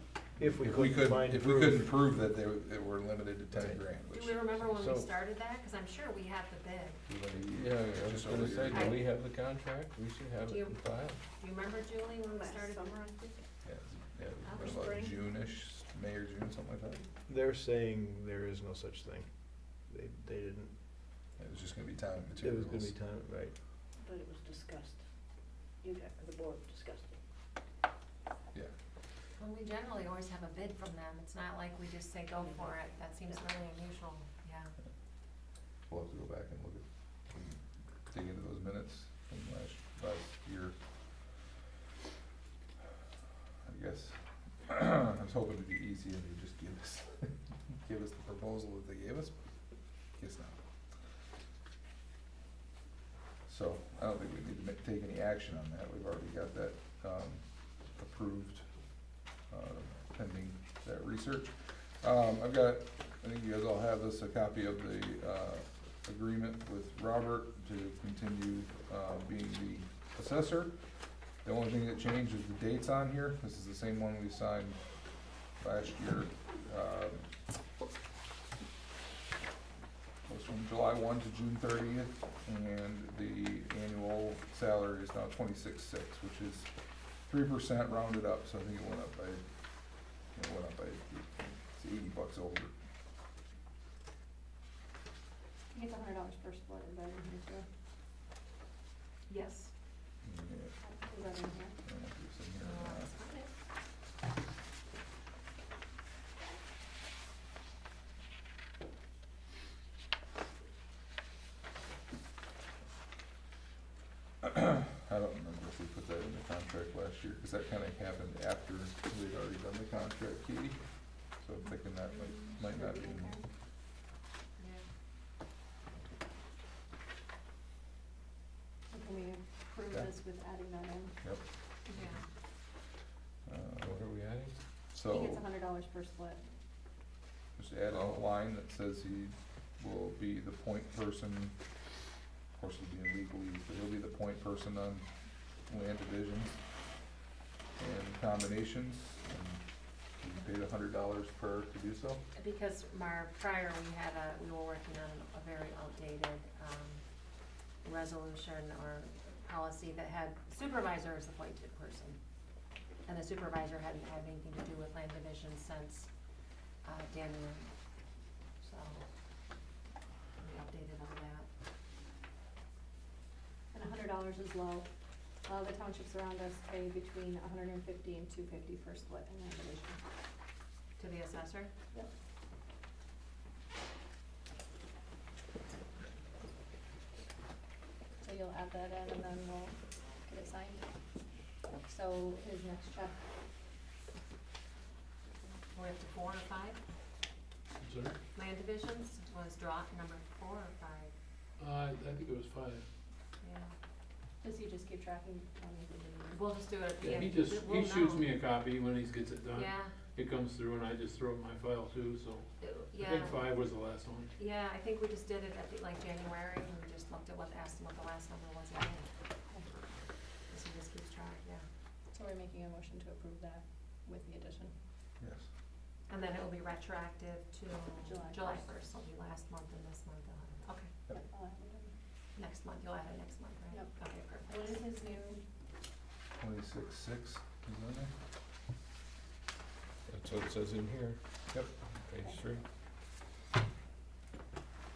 If we couldn't find If we proof. couldn't prove that they were limited to 10 Right. grand, which. Do we remember when we So- started that? Cause I'm sure we have the bid. Yeah, I was Just gonna over say, here. do we have the contract? We should have Do it you- in file. Do you remember, Julie, when we started? Yeah, it Oh, was about spring. June-ish, May or June, something like that? They're saying there is no such thing. They didn't, It was just gonna be time and it materials. was gonna be time, right. But it was discussed. You got, the board discussed it. Yeah, Well, we generally always have a bid from them, it's not like we just say go for it, that seems really unusual, yeah. we'll have to go back and look at, and dig into those minutes from last year. I guess, I was hoping it'd be easy and they'd just give us the proposal that they gave us, guess not. So, I don't think we need to take any action on that, we've already got that, approved, pending that research. I've got, I think you guys all have this, a copy of the, agreement with Robert to continue, being the assessor. The only thing that changed is the dates on here, this is the same one we signed last year. Goes from July 1 to June 30th, and the annual salary is now 26,600, which is 3% rounded up, so I think it went up by, it's $80 over. I think it's $100 per split, is that in here too? Yes. Yeah, Is that in here? I don't know if it's in here or not. I don't remember if we put that in the contract last year, cause that kinda happened after we'd already done the contract, Katie. So I'm thinking that might not be in here. Yeah. So can we approve Yeah. this with adding that in? Yep. Yeah. What are we adding? I think So, it's $100 per split. just add a line that says he will be the point person, of course he'll be in legalese, but he'll be the point person on land divisions and combinations, and he paid $100 per to do so. Because prior, we were working on a very outdated, resolution or policy that had supervisor as the appointed person. And the supervisor hadn't had anything to do with land division since, January. So, we updated all that. And $100 is low. The townships around us pay between $150 and $250 per split in land division. To the assessor? Yep. So you'll add that in and then we'll get it signed. So his next check, We're up to 4 or 5 Sorry? land divisions, was drop number 4 or 5, I think it was 5. yeah. does he just keep tracking on the We'll just do it at the Yeah, end. he shoots me a copy when he gets it done. Yeah, It comes through and I just throw it in my file too, so I yeah, think 5 was the last one. yeah, I think we just did it at like January, and we just looked at asked him what the last number was again. So he just keeps track, yeah. So we're making a motion to approve that with the addition. Yes. And then it will be retroactive to July July 1st, so it'll be last month and this month, okay. Yep. Yep, I'll have it done. Next month, you'll add it next month, right? Yep. Okay, perfect. What is his new, 26,600 is on there? That's what it says in here, Yep. page 3.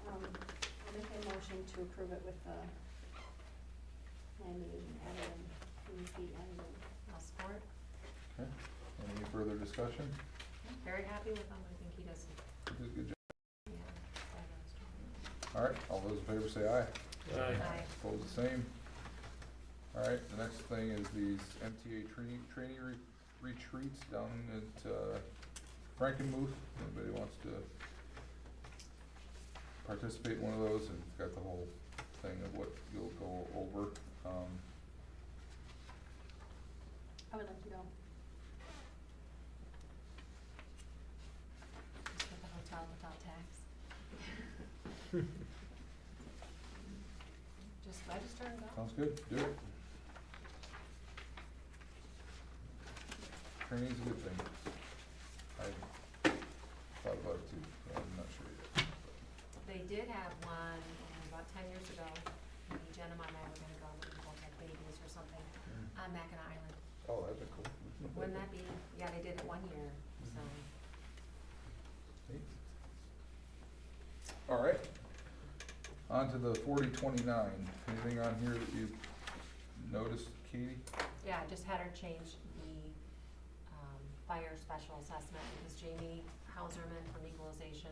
I'll make a motion to approve it with the land division added in, 3 feet added in. I'll support. Okay, any further discussion? Very happy with him, I think he does, He did a good job. yeah, fabulous job. All right, all those in favor say aye. Aye. Opposed, the same. All right, the next thing is these MTA training retreats down at Frankenmuth. Anybody wants to participate in one of those, and it's got the whole thing of what you'll go over. I would like to go. Just get the hotel without tax. Just register and go. Sounds good, do it. Training's a good thing. I thought about it too, but I'm not sure yet. They did have one about 10 years ago, maybe Jen and I were gonna go, we both had babies or something, on Mackinac Island. Oh, that'd be cool. Wouldn't that be, yeah, they did it one year, so. All right. On to the 4029. Anything on here that you noticed, Katie? Yeah, I just had her change the fire special assessment because Jamie Hauserman from equalization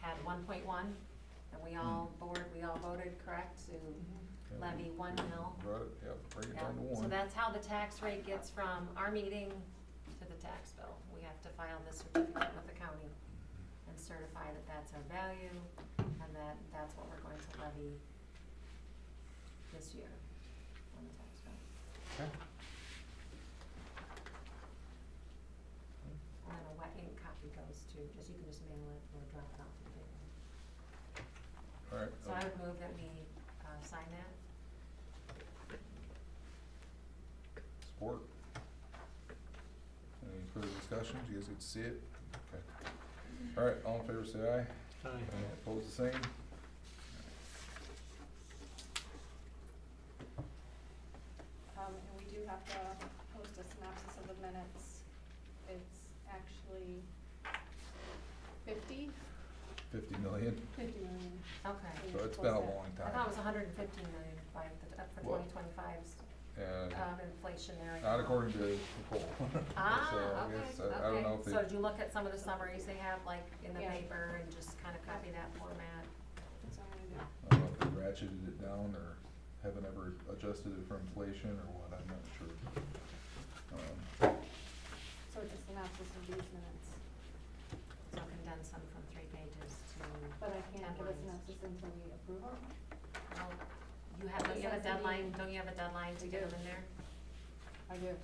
had 1.1, and we all voted correct to levy 1 mil. Right, yep, bring it down to Yeah, so 1. that's how the tax rate gets from our meeting to the tax bill. We have to file this certificate with the county and certify that that's our value and that that's what we're going to levy this year on the tax bill. Okay. And then a wet ink copy goes to, you can just mail it or drop it off to the paper. All right. So I would move that we sign that. Support. Any further discussions? You guys get to see it? Okay. All right, all in favor say aye. Aye. Opposed the same? And we do have to post a synopsis of the minutes. It's actually 50 million. million. Okay. So it's been a long I time. thought it was 115 million for Well, 2025's And inflationary. not according to Nicole. Ah, So I okay, guess, I don't know if okay. they. So did you look at some of the summaries they have like in the Yeah. paper and just kind of copy that format? That's what I'm gonna I don't know if they ratcheted it down or haven't ever adjusted it for inflation or what, I'm not sure. do. So it's a synopsis of these minutes, So condense them from 3 pages to. but I can't 10 give a lines. synopsis until we approve them. Well, don't you have a deadline, to get them in there? I do.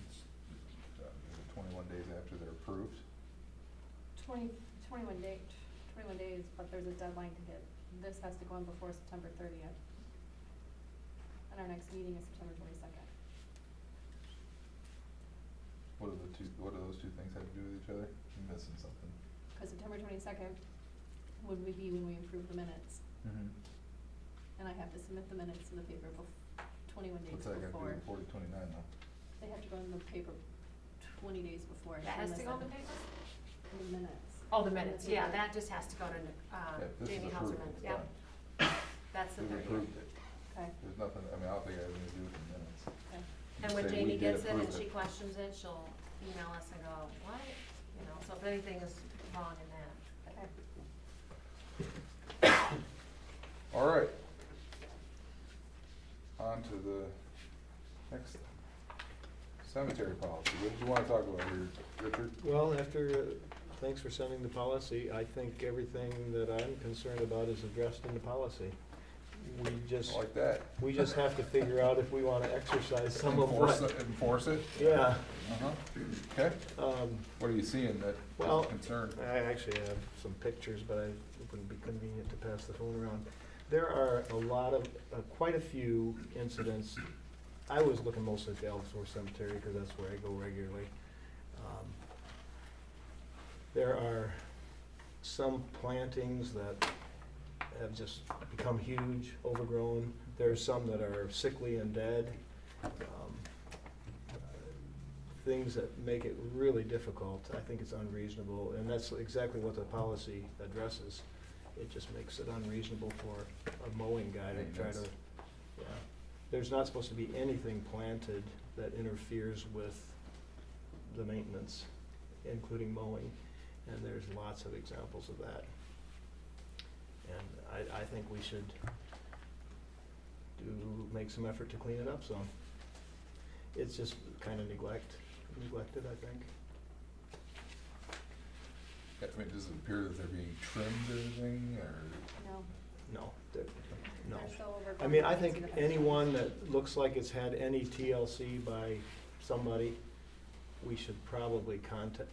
It's 21 days after they're approved. 21 days, but there's a deadline to get, this has to go in before September 30th. And our next meeting is September 22nd. What do those two things have to do with each other? I'm missing something. Because September 22nd would be when we approve the minutes. Mm-hmm. And I have to submit the minutes in the paper 21 days What's that got to do before. with 4029 though? They have to go in the paper 20 days before. That has to go in the paper? The minutes. Oh, the minutes, yeah, that just has to go to This is Jamie approved, Hauserman, it's yeah. done. That's the We've 30th. approved it. Okay, There's nothing, I mean, I don't think I have anything to do with the minutes. okay. And when Say we Jamie did gets it and approve she questions it, she'll email us and go, what? You know, so if anything is wrong in that. Okay. All right. On to the next cemetery policy. What did you want to talk about here, Richard? Well, thanks for sending the policy. I think everything that I'm concerned about is addressed in the policy. We just, Like that. we just have to figure out if we want to exercise some of what. Enforce it? Yeah. Uh-huh. Okay. What are you seeing that Well, is a concern? I actually have some pictures, but it wouldn't be convenient to pass the phone around. There are a lot of, quite a few incidents. I was looking mostly at the Ellsworth Cemetery because that's where I go regularly. There are some plantings that have just become huge, overgrown. There's some that are sickly and dead. Things that make it really difficult. I think it's unreasonable, and that's exactly what the policy addresses. It just makes it unreasonable for a mowing guy to try to, Maintenance. yeah. There's not supposed to be anything planted that interferes with the maintenance, including mowing, and there's lots of examples of that. And I think we should make some effort to clean it up some. It's just kind of neglected, I think. I mean, does it appear that they're being trimmed or anything, or? No. No, no. They're still overgrown. I mean, I think anyone that looks like it's had any TLC by somebody, we should probably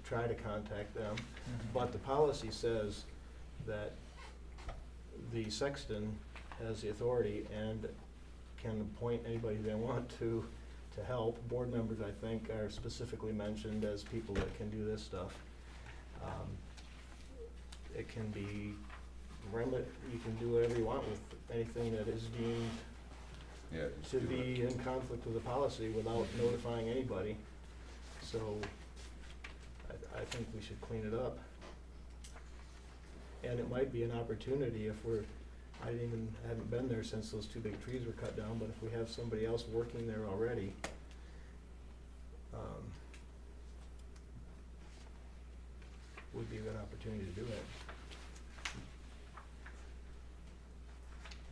try to contact them. But the policy says that the sexton has the authority and can appoint anybody they want to help. Board members, I think, are specifically mentioned as people that can do this stuff. It can be you can do whatever you want with anything that is deemed Yeah, just to do be it. in conflict with the policy without notifying anybody. So I think we should clean it up. And it might be an opportunity if haven't been there since those two big trees were cut down, but if we have somebody else working there already, would be a good opportunity to do it.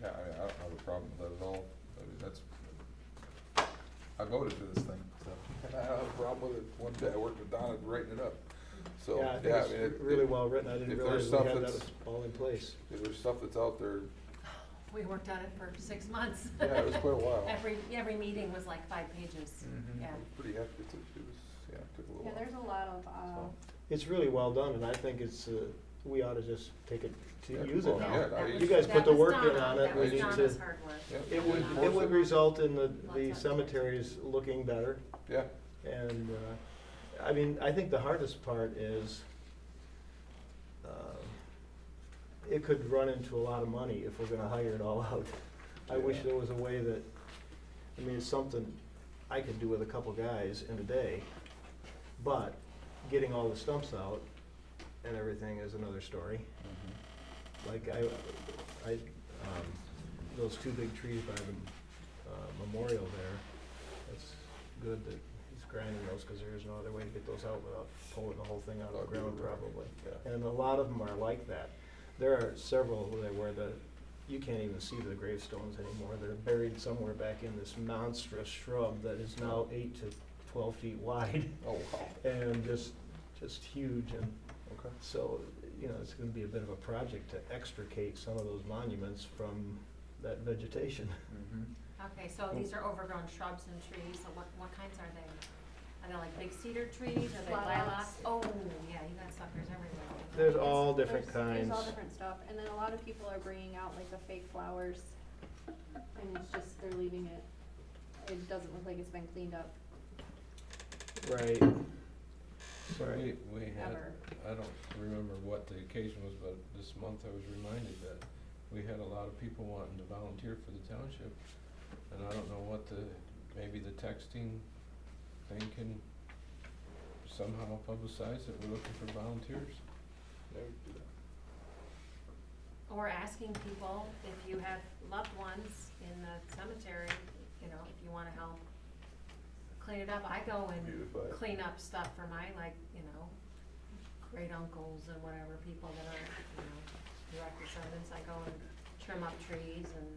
Yeah, I mean, I don't have a problem with that at all. I mean, that's, I voted for this thing, so, and I don't have a problem with it one day. I worked with Donna writing it up. So, Yeah, I think yeah, I mean, it's really well written. I didn't if realize there's we stuff had that that's- all in place. if there's stuff that's out there, We worked on it for 6 months. yeah, it was quite a while. Every meeting was like 5 pages, Mhm. yeah. Pretty hefty, it was, yeah, it took a little Yeah, while. there's a lot of, So, It's really well done, and I think it's, we ought to just take it to Yeah, use it well, now. yeah, That you was- You guys that put the was work in Donna. on it, That we was need Donna's to, hard work. Yeah. it would result in the Lots of- cemeteries looking better. Yeah, And, I mean, I think the hardest part is, it could run into a lot of money if we're gonna hire it all out. I wish Yeah. there was a way that, I mean, it's something I could do with a couple guys in a day, but getting all the stumps out and everything is another story. mhm. Like those two big trees by the memorial there, it's good that he's grinding those, cause there is no other way to get those out without pulling the whole thing out of the ground probably. Yeah. And a lot of them are like that. There are several there where you can't even see the gravestones anymore. They're buried somewhere back in this monstrous shrub that is now 8 to 12 feet wide Oh, wow, and just huge. And okay. so, you know, it's gonna be a bit of a project to extricate some of those monuments from that vegetation. Mhm. Okay, so these are overgrown shrubs and trees, so what kinds are they? Are they like big cedar trees, are they lilacs? Lilacs. Oh, yeah, you got suckers everywhere. There's all different There's kinds. all different stuff, and then a lot of people are bringing out like the fake flowers, and it's just, they're leaving it, it doesn't look like it's been cleaned up Right. So we had, ever. I don't remember what the occasion was, but this month I was reminded that we had a lot of people wanting to volunteer for the township. And I don't know what maybe the texting thing can somehow publicize that we're looking for volunteers. Yeah, we could do that. Or asking people if you have loved ones in the cemetery, you know, if you wanna help clean it up. I go and Beautify it. clean up stuff for my, like, you know, great uncles and whatever, people that are, you know, direct descendants. I go and trim up trees and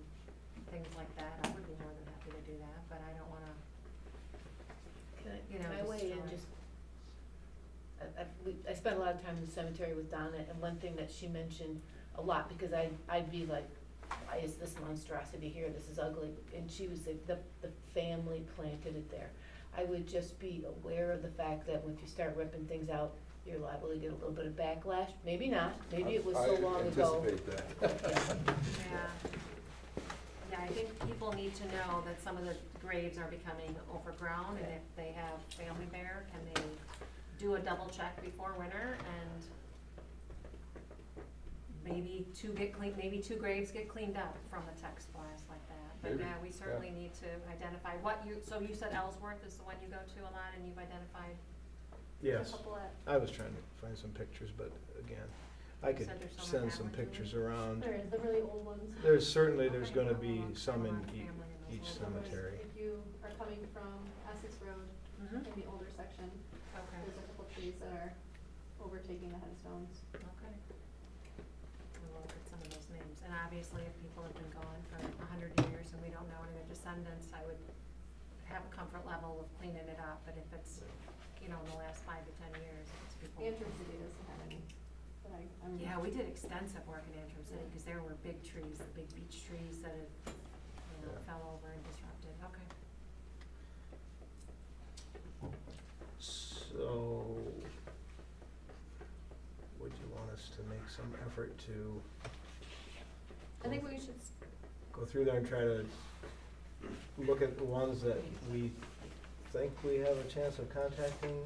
things like that. I would be more than happy to do that, but I don't wanna, you know, Can I weigh in destroy. just, I spent a lot of time in the cemetery with Donna, and one thing that she mentioned a lot, because I'd be like, why is this monstrosity here, this is ugly, and she was like, the family planted it there. I would just be aware of the fact that if you start ripping things out, you're liable to get a little bit of backlash, maybe not, maybe it was so long ago. I anticipate that. Yeah. Yeah, I think people need to know that some of the graves are becoming overgrown, and if they have family there, can they do a double check before winter, and maybe two graves get cleaned up from a text blast like that. But Maybe, yeah, we certainly need to identify so you said Ellsworth is the one you go to a lot, and you've identified, Yes. A couple at, I was trying to find some pictures, but again, I could said there's some send in some Atwood, pictures too? around. there is, the really old ones. There's certainly, Okay. gonna be some in Some are family in those each old Some are- cemetery. If you are coming from Essex Road, Mhm. in the older section, Okay, there's a couple trees that are overtaking the headstones. okay. We'll look at some of those names, and obviously if people have been gone for 100 years and we don't know any of their descendants, I would have a comfort level of cleaning it up, but if it's, you know, in the last 5 to 10 years, it's people. Antrim City doesn't have any, but I'm. Yeah, we did extensive work in Antrim City, cause there were big trees, the big beech trees that had, you know, Yeah. fell over and disrupted, okay. So, would you want us to make some effort to I think we should, go through there and try to look at the ones that we think we have a chance of contacting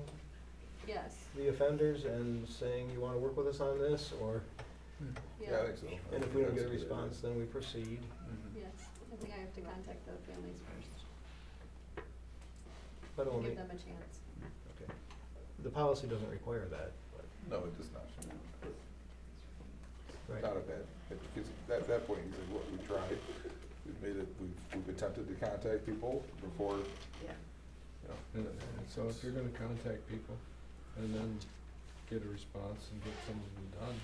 yes, the offenders and saying, you wanna work with us on this, or, Yeah, I think so. and if we don't get a That's good. response, then we proceed. Mhm. yes, I think I have to contact the families first, But and only, give them a chance. okay. The policy doesn't require that, but. No, it does not. Right. not a bad, because at that point, you're like, look, we tried, we've made it, we've attempted to contact people before, Yeah. you know. And so if you're gonna contact people and then get a response and get something done,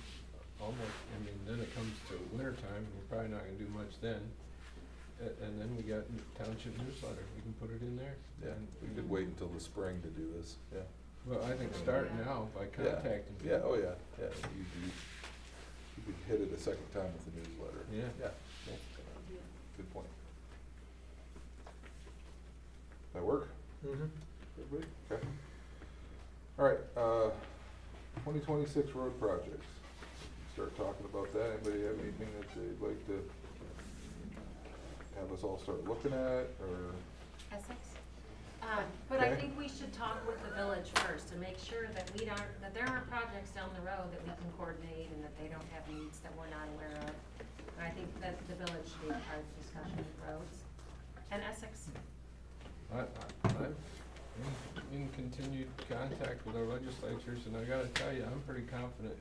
almost, I mean, then it comes to winter time, and we're probably not gonna do much then. And then we got township newsletter, we can put it in there. Yeah, we could wait until the spring to do this, yeah. Well, I think start now by contacting people. Yeah, oh yeah, yeah, you could hit it a second time with the newsletter. Yeah. Yeah, good point. That work? Mm-hmm. Everybody? Okay. All right, 2026 road projects. Start talking about that. Anybody have anything that they'd like to have us all start looking at, or? Essex? But I Okay. think we should talk with the village first and make sure that that there aren't projects down the road that we can coordinate and that they don't have needs that we're not aware of. And I think that the village should be a part of the discussion with roads. And Essex, I'm in continued contact with our legislatures, and I gotta tell you, I'm pretty confident.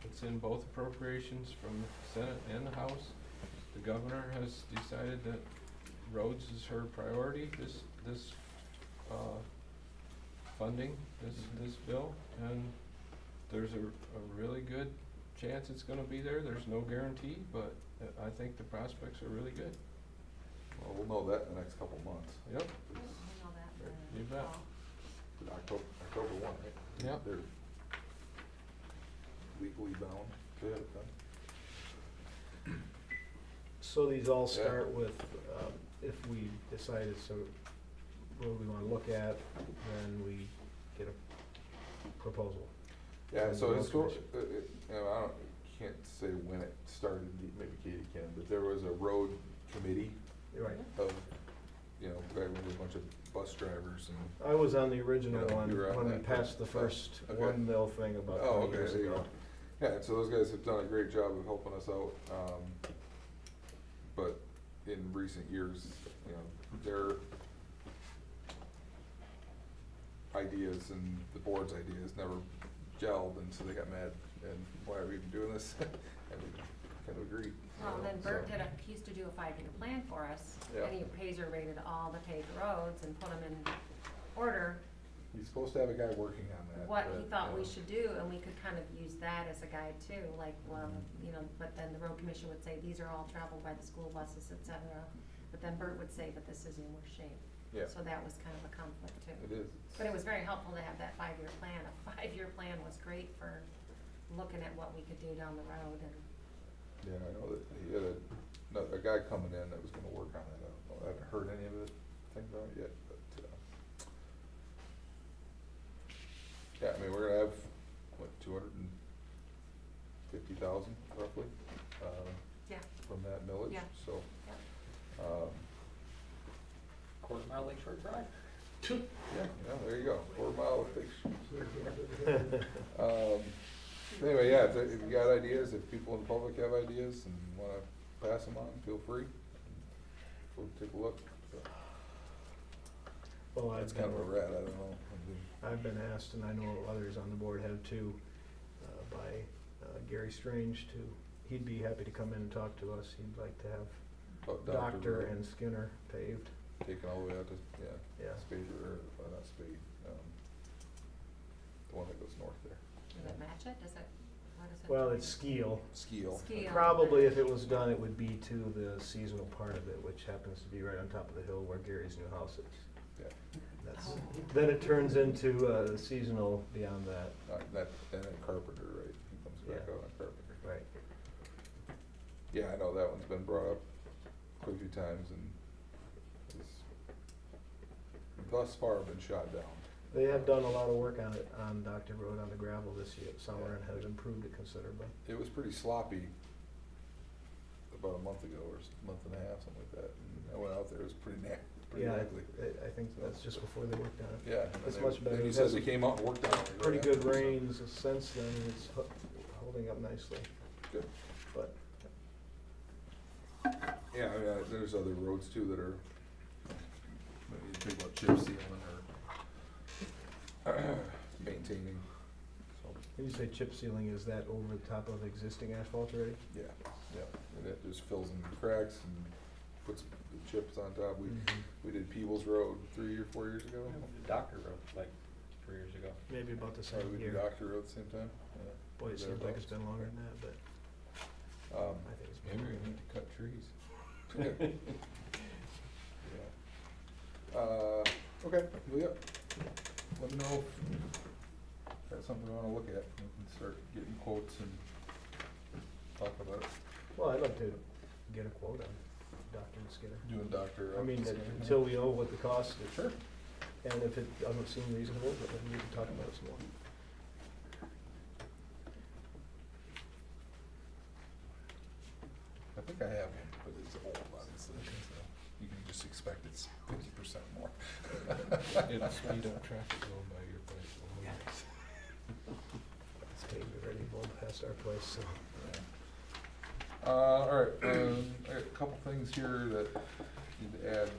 It's in both appropriations from the Senate and the House. The governor has decided that roads is her priority, this funding, this bill, and there's a really good chance it's gonna be there. There's no guarantee, but I think the prospects are really good. Well, we'll know that in the next couple months. Yep. we know that for You bet. fall. October 1, right? Yep. They're legally bound to have it done. So these all Yeah. start with, if we decide it's a road we wanna look at, then we get a proposal. Yeah, From so the it's, road you know, can't say when it started, maybe Katie can, but there was a road committee Right. of, you know, back when there was a bunch of bus drivers and. I was on the original Yeah, one, you were on when we that. passed the first Okay. one mil thing about Oh, 20 okay, years there you ago. go. Yeah, so those guys have done a great job of helping us out, but in recent years, you know, their ideas and the board's ideas never gelled, and so they got mad, and why are we even doing this? And we kind of agreed. Well, then so- Bert he used to do a 5-year plan for us, Yeah. and he Pazer rated all the paved roads and put them in order, He's supposed to have a guy working on that. what he but, thought you we know. should do, and we could kind of use that as a guide too, like, well, you know, but then the road commission would say, these are all traveled by the school buses, et cetera. But then Bert would say, but this is in worse shape. Yeah. So that was kind of a conflict too. It is. But it was very helpful to have that 5-year plan. A 5-year plan was great for looking at what we could do down the road and. Yeah, I know that he had a guy coming in that was gonna work on it. I haven't heard any of the things on it yet, but, yeah, I mean, we're gonna have, what, 250,000 roughly, Yeah. from that millage, Yeah. so. Yeah. Quarter-mile Lake Shore Drive. Yeah, there you go, 4 mile fix. Anyway, yeah, if you got ideas, if people in the public have ideas and wanna pass them on, feel free. We'll take a look. So, Well, that's kind of where we're at, I don't know. I've been asked, and I know others on the board have too, by Gary Strange he'd be happy to come in and talk to us. He'd like to have About Doctor Road, and Skinner paved. taken all the way out to, Yeah. Spade, or, not Spade, the one that goes north there. Does it match it? Does it, what is it? Well, it's Skeel. Skeel. Skeel. Probably if it was done, it would be to the seasonal part of it, which happens to be right on top of the hill where Gary's new house is. Yeah, That's, Oh. then it turns into seasonal beyond that. that, and then Carpenter, right, he comes back Yeah. out on Carpenter. Right. Yeah, I know that one's been brought up quite a few times and has thus far been shot down. They have done a lot of work on it, on Doctor Road, on the gravel this year, summer, and have improved it considerably. It was pretty sloppy about a month ago, or a month and a half, something like that, and I went out there, it was pretty Yeah, ugly. I think that's just before they worked on it. Yeah. It's much better. And he It says has they came out and worked on it. Pretty good rains since then, and it's holding up nicely, Good. but. Yeah, I mean, there's other roads too that are, maybe you think about chip sealing or maintaining, so. You say chip sealing, is that over the top of existing asphalt already? Yeah, and it just fills in the cracks and puts the chips on top. We did Peebles Road 3 or 4 years ago. Doctor Road, like 3 years ago. Maybe about the Sorry, same we did year. Doctor Road at the same time. Yeah. Boy, it seems like it's been longer than that, but Um, I think it's been Maybe we longer. need to cut trees. yeah. Okay, well, yeah. Let me know if that's something we wanna look at. We can start getting quotes and talk about it. Well, I'd like to get a quote on Dr. Skinner. Doing Doctor. I mean, until we know what the cost is. Sure. And if it doesn't seem reasonable, but then we can talk about it some more. I think I have one, but it's old, obviously, so you can just expect it's 50% more. It'll speed up traffic going by your place. It's getting ready to blow past our place, so. All right, I got a couple things here that need to add,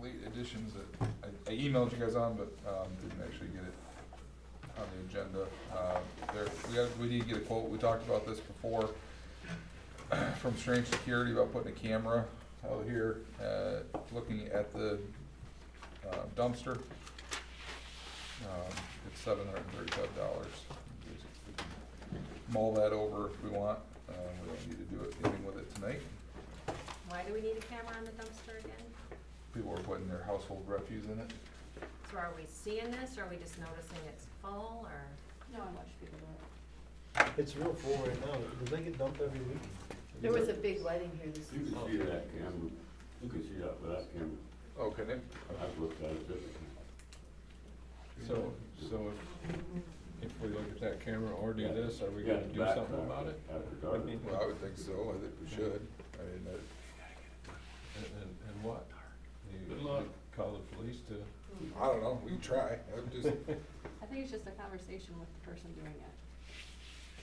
late additions that I emailed you guys on, but didn't actually get it on the agenda. We need to get a quote, we talked about this before, from Strange Security about putting a camera out here, looking at the dumpster. It's $735. We can mull that over if we want. We don't need to do anything with it tonight. Why do we need a camera on the dumpster again? People are putting their household refuse in it. So are we seeing this, or are we just noticing it's full, or? No, I watch people do it. It's real full right now. Do they get dumped every week? There was a big wedding here this You week. can see that camera, you can see that with that camera. Oh, can it? I've looked at it differently. So if we look at that camera or do Yeah. this, are we Yeah, gonna do backtrack something about it? After I dark. mean, Well, I would think so. I think we should. I mean, and what? You- Good luck. you Call the police to, I don't know. We can try. I'm just, I think it's just a conversation with the person doing it.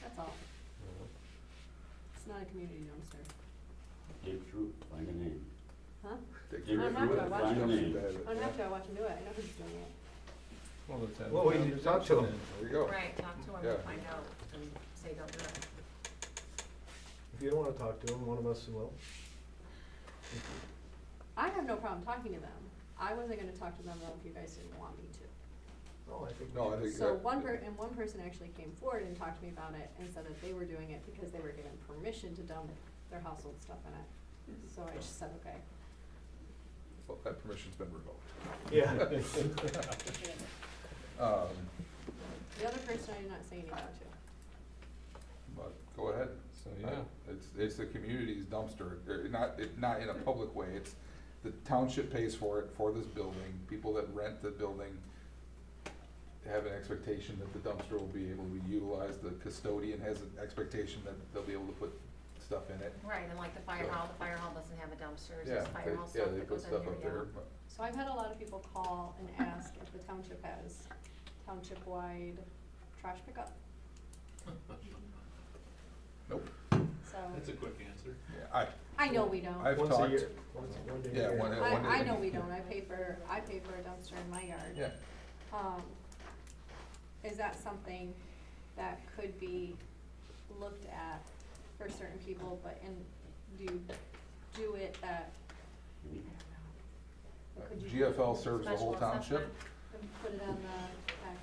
That's all. It's not a community dumpster. Dig through, find a name. Huh? take Dig care I'm of not through it. it, gonna find a watch name. I don't have to, I watch him do it, I know who's doing it. well, let's have. Well, we need to talk to 'em. There we go. Right, talk to them Yeah. and find out, and say don't do it. If you don't wanna talk to them, one of us will. I have no problem talking to them. I wasn't gonna talk to them though if you guys didn't want me to. No, I think. No, I think So that- one person actually came forward and talked to me about it and said that they were doing it because they were given permission to dump their household stuff in it. So I just said, okay. Well, that permission's been revoked. Yeah. The other person I did not say anything to. But go ahead. So, yeah. It's the community's dumpster. Not in a public way. It's the township pays for it, for this building. People that rent the building have an expectation that the dumpster will be able to be utilized. The custodian has an expectation that they'll be able to put stuff in it. Right, and like the fire hall doesn't have a dumpster, it's Yeah, just fire hall yeah, stuff they that put goes in stuff there, up there. yeah. but- So I've had a lot of people call and ask if the township has township-wide trash pickup. Nope. So, That's a quick answer. Yeah, I know we don't. I've Once a talked. year. One day a Yeah, year. one day. I know we don't, I pay for a dumpster in my yard. Yeah. Is that something that could be looked at for certain people, but do it at, could you GFL serves the whole Special township? assessment. put it on the tax?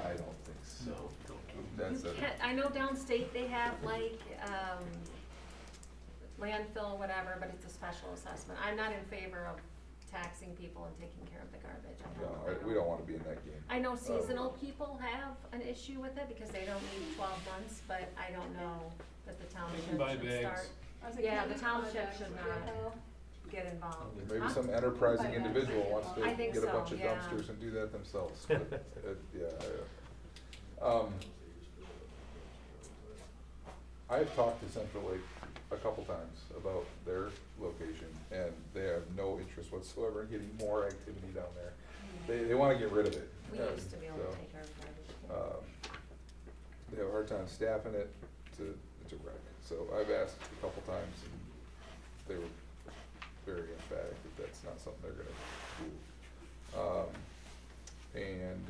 I don't think so. No, don't. That's You a, can't, I know downstate they have like, landfill, or whatever, but it's a special assessment. I'm not in favor of taxing people and taking care of the garbage. no, we don't wanna be in that game. I know seasonal people have an issue with it because they don't need 12 months, but I don't know that the township buy should bags. start, I was like, Yeah, can the you put on township the should GFL? not get involved. Maybe Huh? some enterprising Buy that. individual wants to I think get a so, bunch of yeah. dumpsters and do that themselves, but, yeah. I've talked to Central Lake a couple times about their location, and they have no interest whatsoever in getting more activity down there. They wanna get rid of it. We and used to be able to so, take care of garbage. They have a hard time staffing it, it's a wreck. So I've asked a couple times, and they were very emphatic that that's not something they're gonna do. And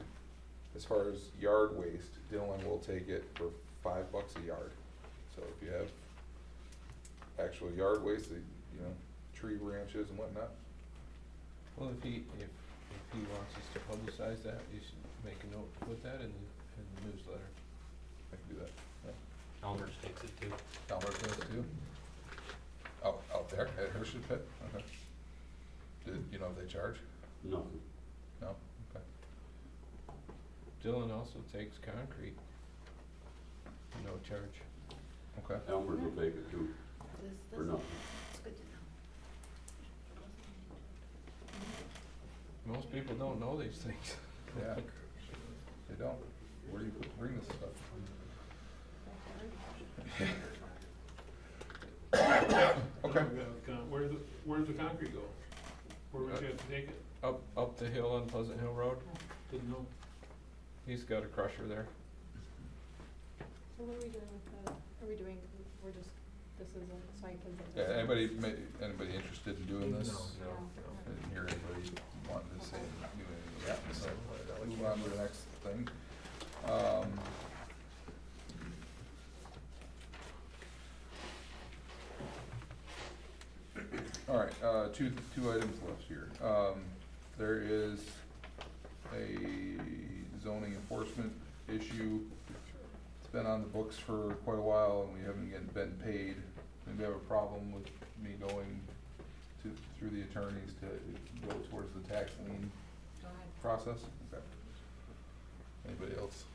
as far as yard waste, Dylan will take it for $5 a yard. So if you have actual yard waste, you know, tree branches and whatnot, Well, if he wants us to publicize that, you should make a note, put that in the newsletter. I can do that. Yeah. Elmer's takes it too. Albert does too? Out there at Hershey Pit? Okay. You know if they charge? No, No? Okay. Dylan also takes concrete, no charge. Okay. Elmer's will take it too, for nothing. It's good to know. Most people don't know these things. Yeah. They don't. Where do you bring this stuff? Okay. Where's the concrete go? Where would you have to take it? Up the hill on Pleasant Hill Road, Didn't know. he's got a crusher there. So what are we doing with the, are we doing, we're just, this is a site visit? Yeah, anybody interested in doing this? No. I didn't hear anybody wanting to say do anything yet, so move on to the next thing. All right, two items left here. There is a zoning enforcement issue. It's been on the books for quite a while and we haven't been paid. And we have a problem with me going through the attorneys to go towards the tax lien Go ahead, process. Okay. Anybody else?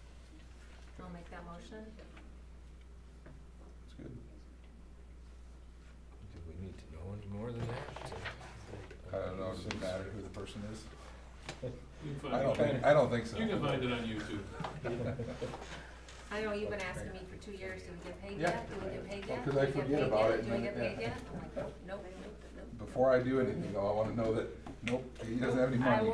I'll make that motion. That's good. Do we need to know any more than that? I don't know, does it matter who the person is? You can find I don't think so. You can find it on YouTube. I know you've been asking me for 2 years, do we get paid Yeah. yet? Do we get paid Well, yet? 'cause Do I we get forget paid about yet? it, Do we and get then- paid yet? I'm like, nope, nope. Before I do anything, though, I wanna know that, nope, he doesn't have any money.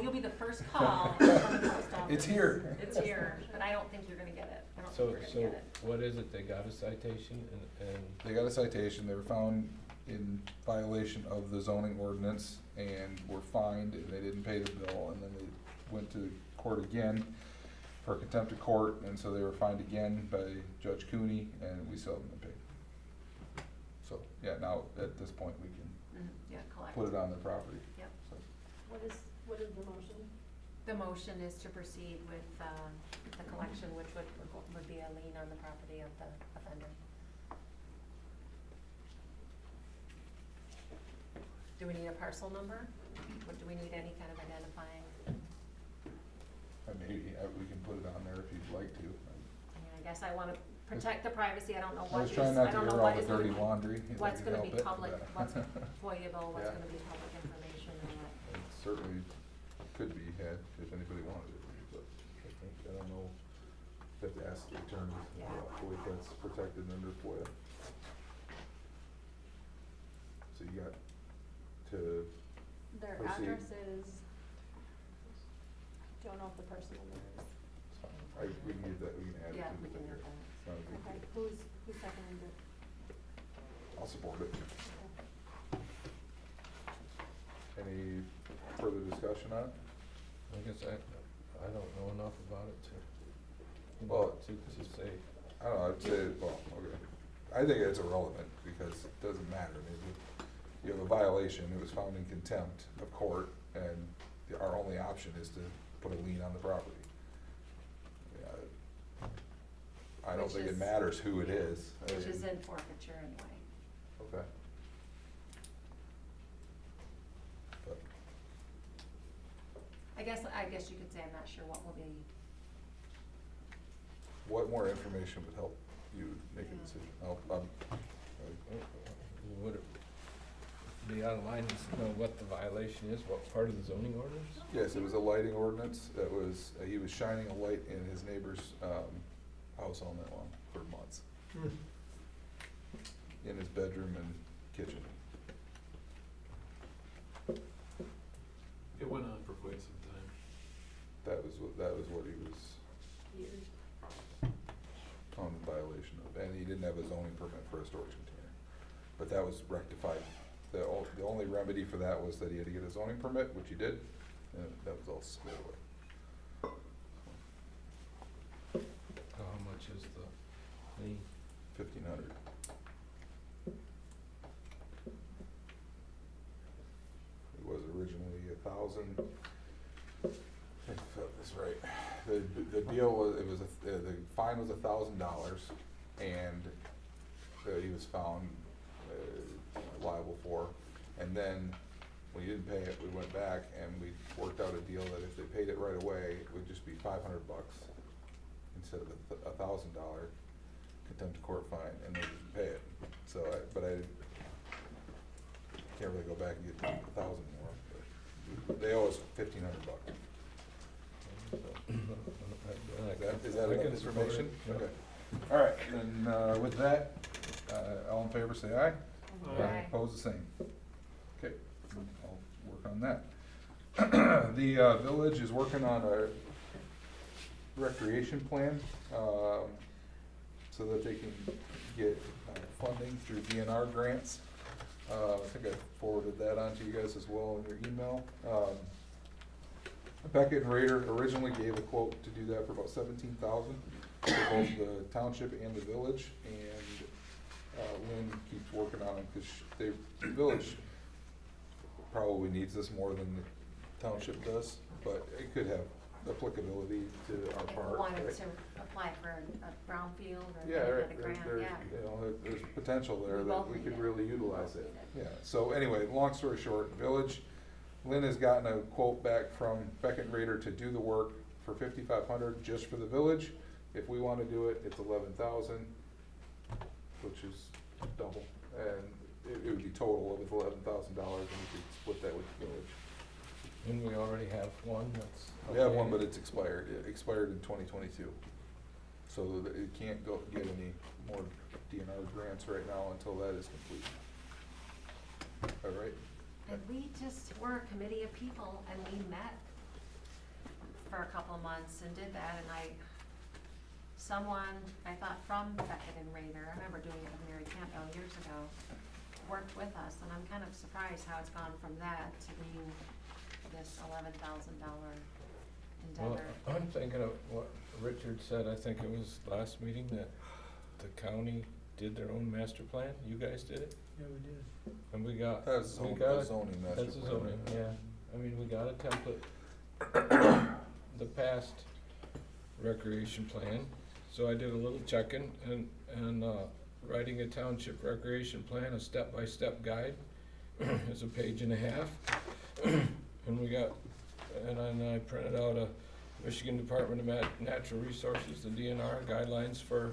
You'll be the first call from the post office. It's here. It's here, but I don't think you're gonna get it. I don't think So, you're gonna get it. what is it, they got a citation and They got a citation, they were found in violation of the zoning ordinance and were fined and they didn't pay the bill, and then they went to court again for contempt of court, and so they were fined again by Judge Cooney, and we still haven't been paid. So, yeah, now, at this point, we can Yeah, collect. put it on their property. Yep. So, What is the motion? The motion is to proceed with, the collection, which would be a lien on the property of the offender. Do we need a parcel number? Or do we need any kind of identifying? maybe, we can put it on there if you'd like to. I mean, I guess I wanna protect the privacy, I don't know I what was is, trying I not to don't air know all what the is dirty gonna laundry. if I what's could gonna help be it, public, but- what's foyable, what's Yeah. gonna be public information, and what. It certainly could be had if anybody wanted it, but I don't know, have to ask the attorney, Yeah. if that's protected under FOIA. So you got to, Their Proceed. address is, don't know if the person in there is. we can get that, we can add it Yeah, to we the can figure. add that. It's not a big Okay, deal. who seconded it? I'll support it. Any further discussion on it? I guess I don't know enough about it to, Well, to say. I don't know, I'd say, well, okay. I think it's irrelevant because it doesn't matter. I mean, you have a violation, it was found in contempt of court, and our only option is to put a lien on the property. Yeah, I don't Which think it is- matters who it is. I Which is mean, in forfeiture anyway. Okay. But, I guess you could say I'm not sure what will be, what more information would help you make a decision? Would it be out of line to know what the violation is, what part of the zoning ordinance? Yes, it was a lighting ordinance, that was, he was shining a light in his neighbor's, house all night long for months. In his bedroom and kitchen. It went on for quite some time. That was what he was Years. found in violation of, and he didn't have a zoning permit for a storage container. But that was rectified. The only remedy for that was that he had to get a zoning permit, which he did, and that was all squared away. much is the 1,500. It was originally 1,000. If I got this right. The deal was, the fine was $1,000, and he was found liable for. And then when he didn't pay it, we went back and we worked out a deal that if they paid it right away, it would just be $500 instead of a $1,000 contempt of court fine, and they didn't pay it. So, but I can't really go back and get 1,000 more. But they owe us $1,500. Is that enough information? Okay. All right, then with that, all in favor say aye. Aye. Opposed, the same. Okay, I'll work on that. The village is working on a recreation plan, so that they can get funding through DNR grants. I think I forwarded that on to you guys as well in your email. Beckett and Rader originally gave a quote to do that for about $17,000 for both the township and the village, and Lynn keeps working on it because the village probably needs this more than the township does, but it could have applicability to our If we part. wanted right? to apply for a brownfield or Yeah, get right, a grant, there's, yeah. you know, there's potential there We that both we need could it. really utilize it, yeah. So anyway, long story short, village, Lynn has gotten a quote back from Beckett and Rader to do the work for $5,500 just for the village. If we wanna do it, it's 11,000, which is double, and it would be total of $11,000, and we could split that with the village. And we already have one that's. We have okay. one, but it's expired. It expired in 2022. So that it can't go get any more DNR grants right now until that is complete. All right? And we just were a committee of people, and we met for a couple of months and did that, and someone, I thought from Beckett and Rader, I remember doing it with Mary Campbell years ago, worked with us, and I'm kind of surprised how it's gone from that to being this $11,000 Well, endeavor. I'm thinking of what Richard said, I think it was last meeting, that the county did their own master plan, you guys did it? Yeah, we did. And we got. That's we zone- got the a- zoning master That's a plan, zoning, right? yeah, I mean, we got a template, the past recreation plan, so I did a little checking and writing a township recreation plan, a step-by-step guide, is a page and a half. And we got, and then I printed out a Michigan Department of Natural Resources, the DNR guidelines for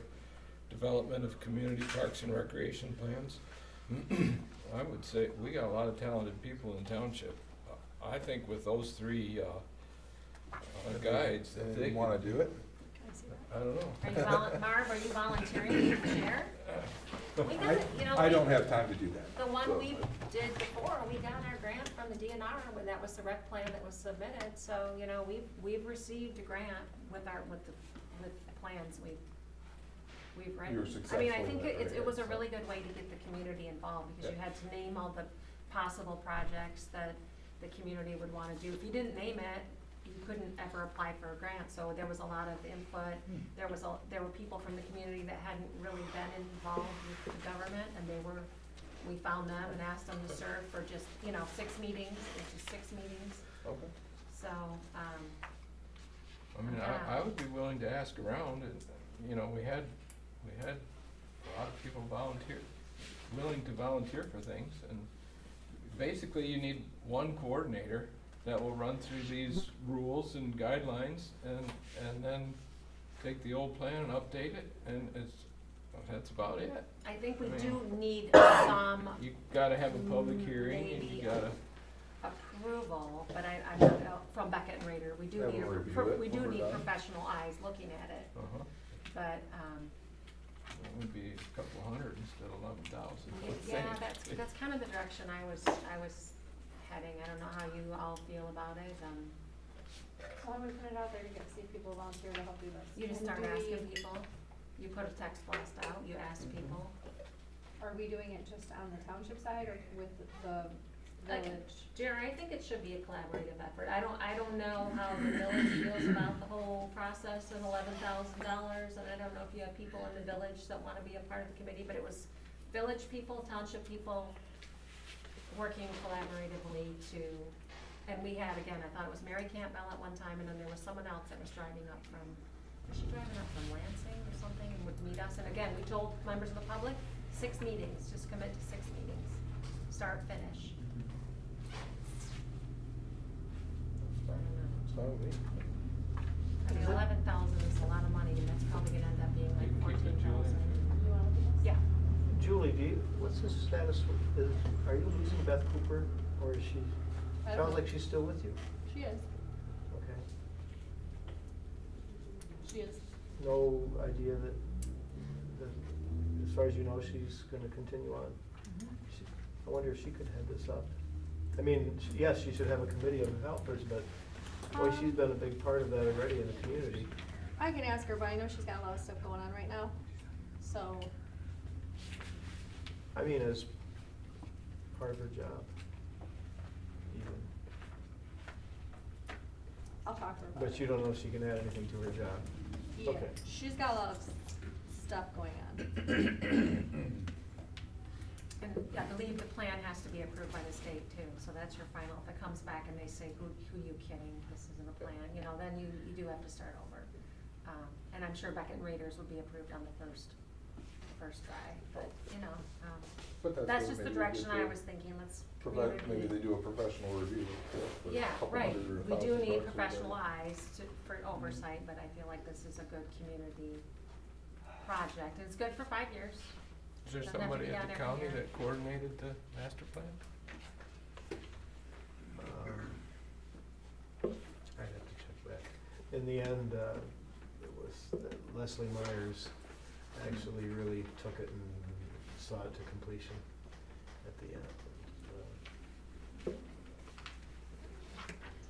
development of community parks and recreation plans. I would say, we got a lot of talented people in township. I think with those three guides, that They they wanna could- do it? I don't know. Are you Marv, are you volunteering to share? We got it, you know. I don't have time to do that. The one So, we did before, we got our grant from the DNR, when that was the rec plan that was submitted, so, you know, we've received a grant with the plans we've written. You were I mean, successful I in think that, it right? was a really good way to get the community involved, because you Yeah. had to name all the possible projects that the community would wanna do. If you didn't name it, you couldn't ever apply for a grant, so there was a lot of input. There were people from the community that hadn't really been involved with the government, and we found them and asked them to serve for just, 6 meetings, which is 6 meetings, Okay. so, I mean, I would be willing to ask around, and, you know, we had a lot of people willing to volunteer for things, and basically you need one coordinator that will run through these rules and guidelines, and then take the old plan and update it, and that's about it. I think we I mean, do need some You gotta have a public hearing, and you maybe gotta, approval, but I'm not, from Beckett and Rader, we do Have need, them review it we do when we're need done. professional eyes looking at it, but, it would be a couple hundred instead of 11,000, I would yeah, think. that's kind of the direction I was heading. I don't know how you all feel about it, Why don't we put it out there to see if people volunteer to help do this? you just And start do we- asking people, you put a text blast out, you ask people. Are we doing it just on the township side or with the village. Jerry, I think it should be a collaborative effort. I don't know how the village feels about the whole process of $11,000, and I don't know if you have people in the village that wanna be a part of the committee, but it was village people, township people, working collaboratively to, and we had, again, I thought it was Mary Campbell at one time, and then there was someone else that was driving up from, was she driving up from Lansing or something, and would meet us, and again, we told members of the public, 6 meetings, just commit to 6 meetings, start, finish. It's fine with me. I mean, 11,000 is a lot of money, and that's probably gonna end up being like You keep it, 14,000. You wanna look at this? Yeah, Julie, what's the status, are you losing Beth Cooper, or is she, I don't sounds know. like she's still with you, She is, okay? she is. No idea that, as far as you know, she's gonna continue on? She- I wonder if she could head this up. I mean, yes, she should have a committee of helpers, but boy, she's been a big part of that already in the community. I can ask her, but I know she's got a lot of stuff going on right now, so. I mean, as part of her job, even. I'll talk to her about it. But you don't know if she can add anything to her job? Yeah, Okay. she's got a lot of stuff going on. and I believe the plan has to be approved by the state too, so that's your final, if it comes back and they say, who you kidding, this isn't a plan, you know, then you do have to start over. And I'm sure Beckett and Raiders would be approved on the first try, but, you know, But that's what just the maybe direction we I could was thinking, let's. Maybe they do a professional review. with a Yeah, couple right, hundred or we do 1,000 need bucks or professional whatever. eyes for oversight, but I feel like this is a good community project, and it's good for 5 years. Is there Doesn't have to somebody be at done the every county year. that coordinated the master plan? I'd have to check back. In the end, it was Leslie Myers actually really took it and saw it to completion at the end.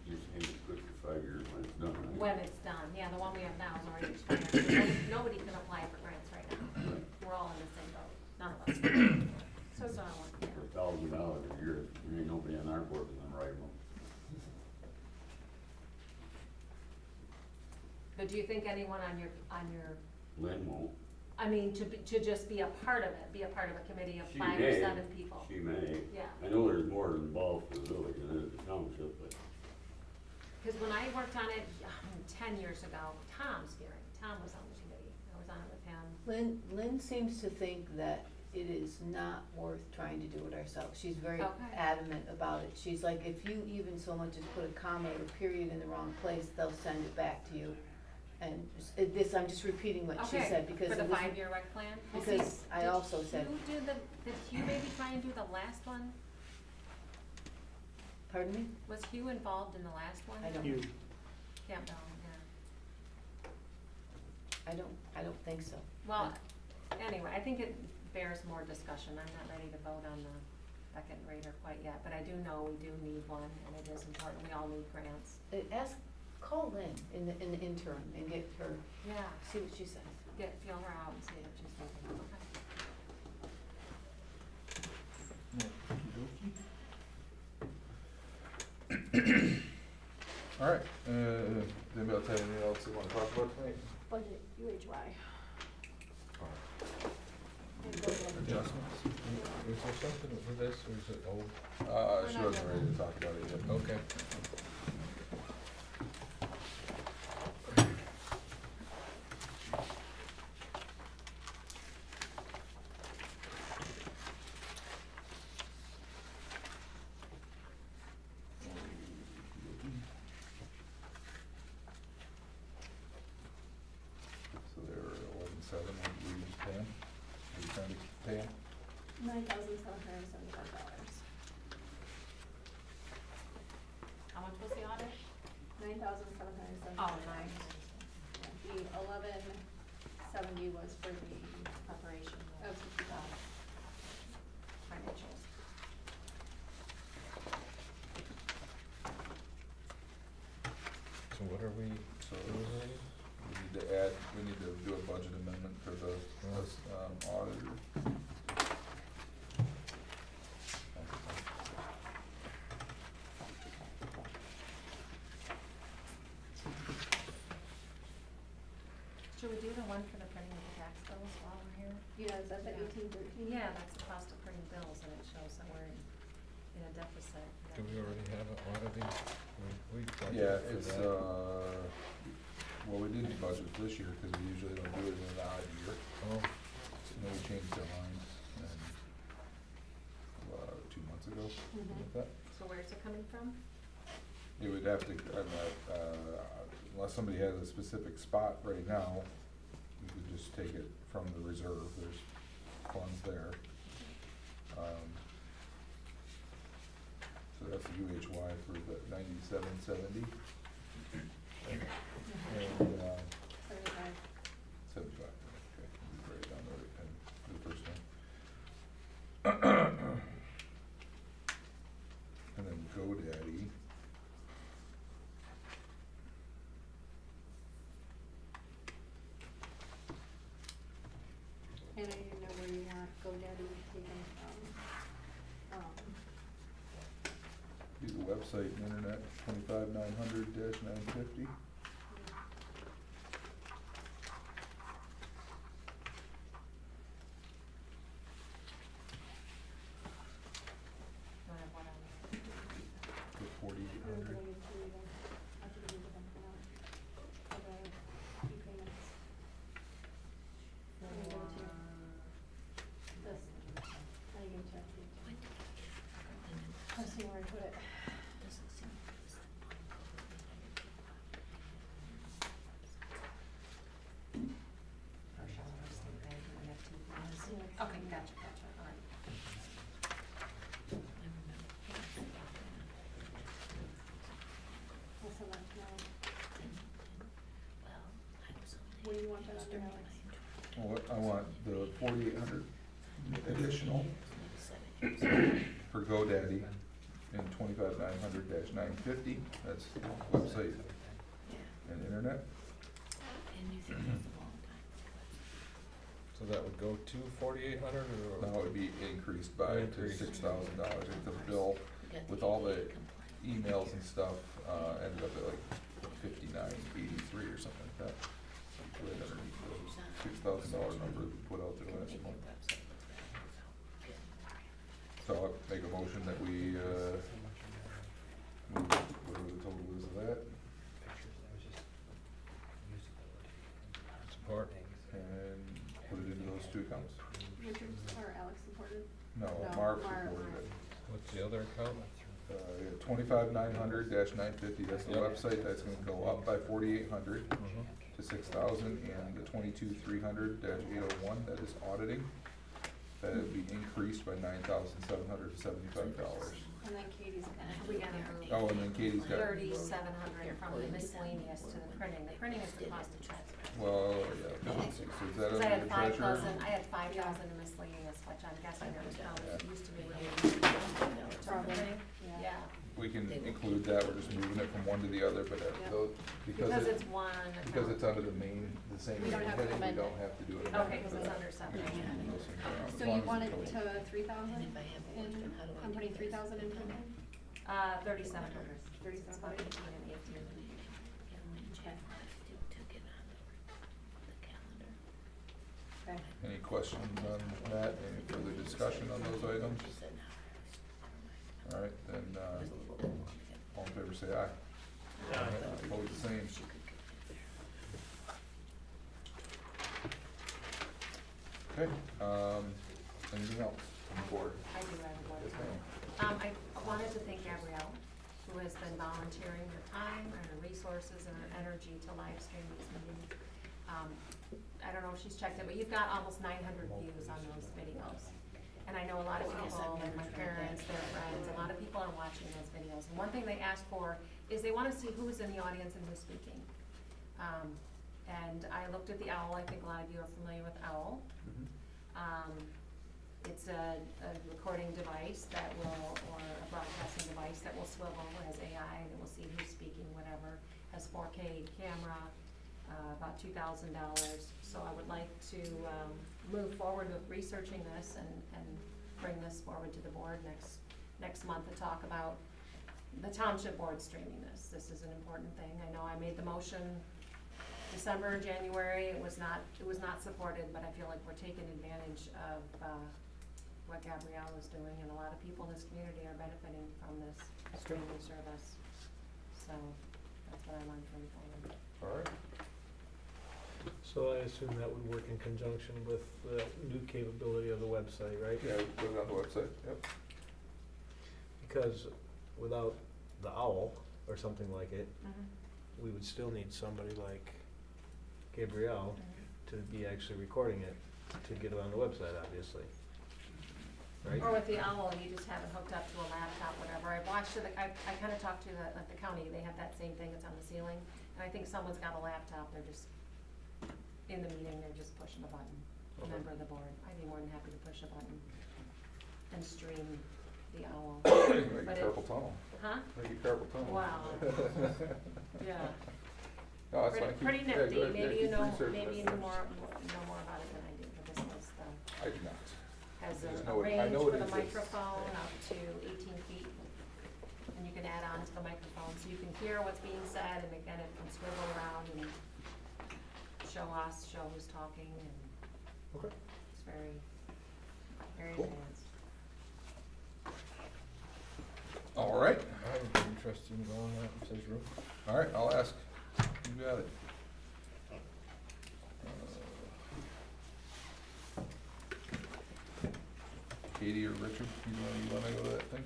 You're saying it's good for 5 years when it's done, right? When it's done, yeah, the one we have now is already expired. Nobody can apply for grants right now. We're all in the same boat, none of us. So, yeah. For $1,000 a year, there ain't nobody on our board that's gonna write them. But do you think anyone on your, Lynn won't. I mean, to just be a part of it, be a part of a committee of She 5 or may. 7 people? She may. Yeah. I know there's more involved for the village than there is the township, but Because when I worked on it, 10 years ago, Tom was on the committee, I was on it with him. Lynn seems to think that it is not worth trying to do it ourselves. She's very Okay. adamant about it. She's like, if you even so much as put a comma or a period in the wrong place, they'll send it back to you. And this, I'm just repeating what she Okay, said, because for the it was. 5-year rec plan? Well, see, Because I also said. Did Hugh maybe try and do the last one? Pardon me? Was Hugh involved in the last one? I don't. You, Campbell, yeah. I don't think so. Well, anyway, I think it bears more discussion. I'm not ready to vote on the Beckett and Raider quite yet, but I do know we do need one, and it is important. We all need grants. Call Lynn in the interim and get her, Yeah. see what she says. Feel her out and see what she's thinking. Okay. All right, anybody else have anything else they wanna talk about tonight? Budget, UHY. Adjustments? Is there something with this, or is it old? She wasn't ready to talk about it yet. Okay. So they were 11,700, we just pay them? Are you trying to pay them? $9,775. How much was the audit? $9,775. Oh, nice. The 1170 was for the preparation of the Financials. So what are we So doing? we need to do a budget amendment for the, auditor. we do the one for the printing of the tax bills while we're here? Yeah, is that the Yeah. 1813? Yeah, that's the cost of printing bills, and it shows that we're in a deficit. Do we already have it audited? We budgeted Yeah, for it's, that. well, we didn't budget this year, cause we usually don't do it in an odd year. Oh, You know, we changed our minds, and, 2 months ago, something like that. So where's it coming from? You would have to, unless somebody has a specific spot right now, you could just take it from the reserve, there's funds there. So that's the UHY for the 9770. And, 75. 75, okay, we write it down the right pen, the first one. And then GoDaddy. And I didn't know where you want GoDaddy taken from. Be the website and internet, 25900-950. Do I have one on there? The 4800. Let's see where I put it. Okay, gotcha, all right. I'll send that tomorrow. What do you want that under, Alex? Well, I want the 4800 additional for GoDaddy and 25900-950, that's website and internet. so that would go to 4,800 or? Now it would be increased by to Increased. $6,000. The bill with all the emails and stuff, ended up at like 5983 or something like that. Right underneath the $6,000 number we put out there last month. So I'll make a motion that we, move whatever the total is of that, Support. and put it into those two accounts. Richard or Alex supported? No, No, Mark Mark. reported it. What's the other account? 25900-950, that's the Yep. website, that's gonna go up by 4,800 Mhm. to 6,000, and the 22,300-801, that is auditing, that would be increased by $9,775. And then Katie's account. We gotta move. Oh, and then Katie's got, 3,700 from the miscellaneous to the printing. The printing is the cost of transfer. well, yeah, let's see, so is that Cause I under had the 5,000, treasurer? I had 5,000 in miscellaneous, which I'm guessing there was probably, Yeah. used to be really. Probably, yeah. Yeah, We can include that, we're just moving it from one to the other, but though, because it's one. because it's account. under the main, the same We don't main have to heading, we amend don't it. have to do it. Okay, because it's under separate. So you want it to 3,000 in, I'm putting 3,000 in printing? 3,700. 3,700. Okay. Any questions on that, any further discussion on those items? All right, then, all in favor say aye. Opposed, the same. Okay, anything else on the board? I do have a board Yes, comment. I wanted to thank Gabrielle, who has been volunteering her time and her resources and her energy to live stream these meetings. I don't know if she's checked it, but you've got almost 900 views on those videos. And I know a lot of people, like my parents, their friends, a lot of people are watching those videos. And one thing they ask for is they want to see who's in the audience and who's speaking. And I looked at the OWL, I think a lot of you are familiar with OWL. It's a recording device that will, or a broadcasting device that will swivel, has AI, and it will see who's speaking, whatever, has 4K camera, about $2,000. So I would like to move forward with researching this and bring this forward to the board next month to talk about the township board streaming this. This is an important thing. I know I made the motion December, January, it was not supported, but I feel like we're taking advantage of, what Gabrielle is doing, and a lot of people in this community are benefiting from this streaming service. So, that's what I learned from Poland. All right. So I assume that would work in conjunction with the new capability of the website, right? Yeah, we put it on the website, yep. Because without the OWL or something like it, we would still need somebody like Gabrielle to be actually recording it to get it on the website, obviously. Right? Or with the OWL, you just have it hooked up to a laptop, whatever. I watched it, I kinda talked to the county, they have that same thing that's on the ceiling. And I think someone's got a laptop, they're just, in the meeting, they're just pushing a button, a member of the board. I'd be more than happy to push a button and stream the OWL. Make But it carpal tunnel. Huh? Make it carpal tunnel. Wow. Yeah. No, that's fine. Pretty Yeah, nifty, go ahead. Yeah, maybe you keep know, researching maybe you that know first. more about it than I do, but this was the, I do not. has I just a know it- I range know it with a exists. microphone up to 18 feet. And you can add on to the microphone, so you can hear what's being said, and again, it can swivel around and show us, show who's talking, and Okay. it's very, very Cool. advanced. All right. I would be interested in going that, if there's room. All right, I'll ask. You got it. Katie or Richard, you wanna go to that thing?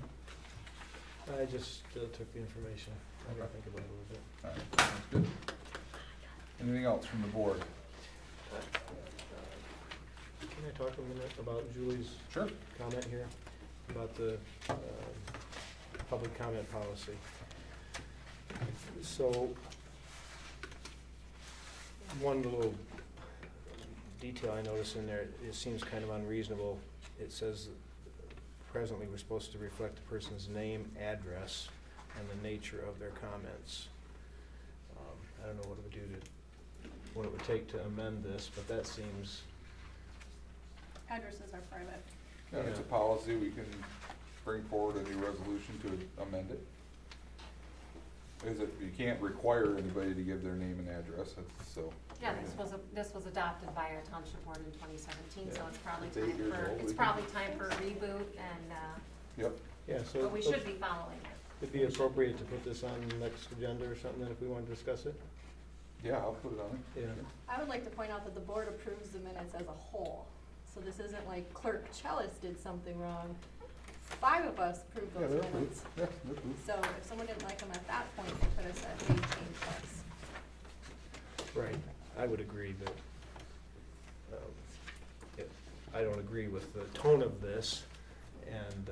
I just took the information. I didn't Okay. think about it a little bit. All right, sounds good. Anything else from the board? Can I talk a minute about Julie's Sure. comment here, about the public comment policy? So, one little detail I noticed in there, it seems kind of unreasonable. It says presently we're supposed to reflect the person's name, address, and the nature of their comments. I don't know what it would do to, what it would take to amend this, but that seems, Addresses are private. Yeah, it's a policy, we can bring forward a new resolution to amend it. Is it, you can't require anybody to give their name and address, that's so. Yeah, this was adopted by our township board in 2017, so Yeah. it's probably It's 8 time years for, old. it's probably time for a reboot, and, Yep. yeah, so. but we should be following it. It'd be appropriate to put this on the next agenda or something, then if we want to discuss it? Yeah, I'll put it on it. Yeah. I would like to point out that the board approves the minutes as a whole. So this isn't like Clerk Chellis did something wrong. 5 of us approved Yeah, those they're approved. minutes. Yeah, they're approved. So if someone didn't like them at that point, they could have said they changed us. Right, I would agree that, I don't agree with the tone of this, and,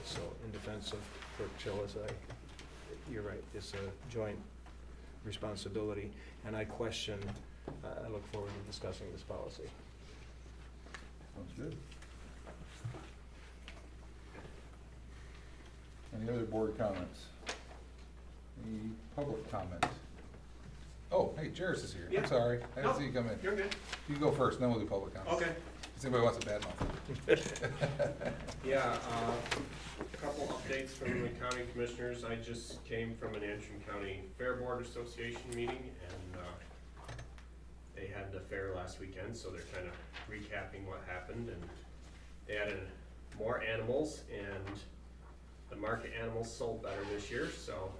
so in defense of Clerk Chillis, you're right, it's a joint responsibility, and I question, I look forward to discussing this policy. Sounds good. Any other board comments? Any public comment? Oh, hey, Jairus is here. I'm Yeah. sorry. I No, didn't see you come in. You're good. You go first, then we'll do public comments. Okay. If anybody wants a bad mouth. Yeah, a couple updates from the county commissioners. I just came from an Antrim County Fair Board Association meeting, and they had the fair last weekend, so they're kind of recapping what happened, and they added more animals, and the market animals sold better this year, so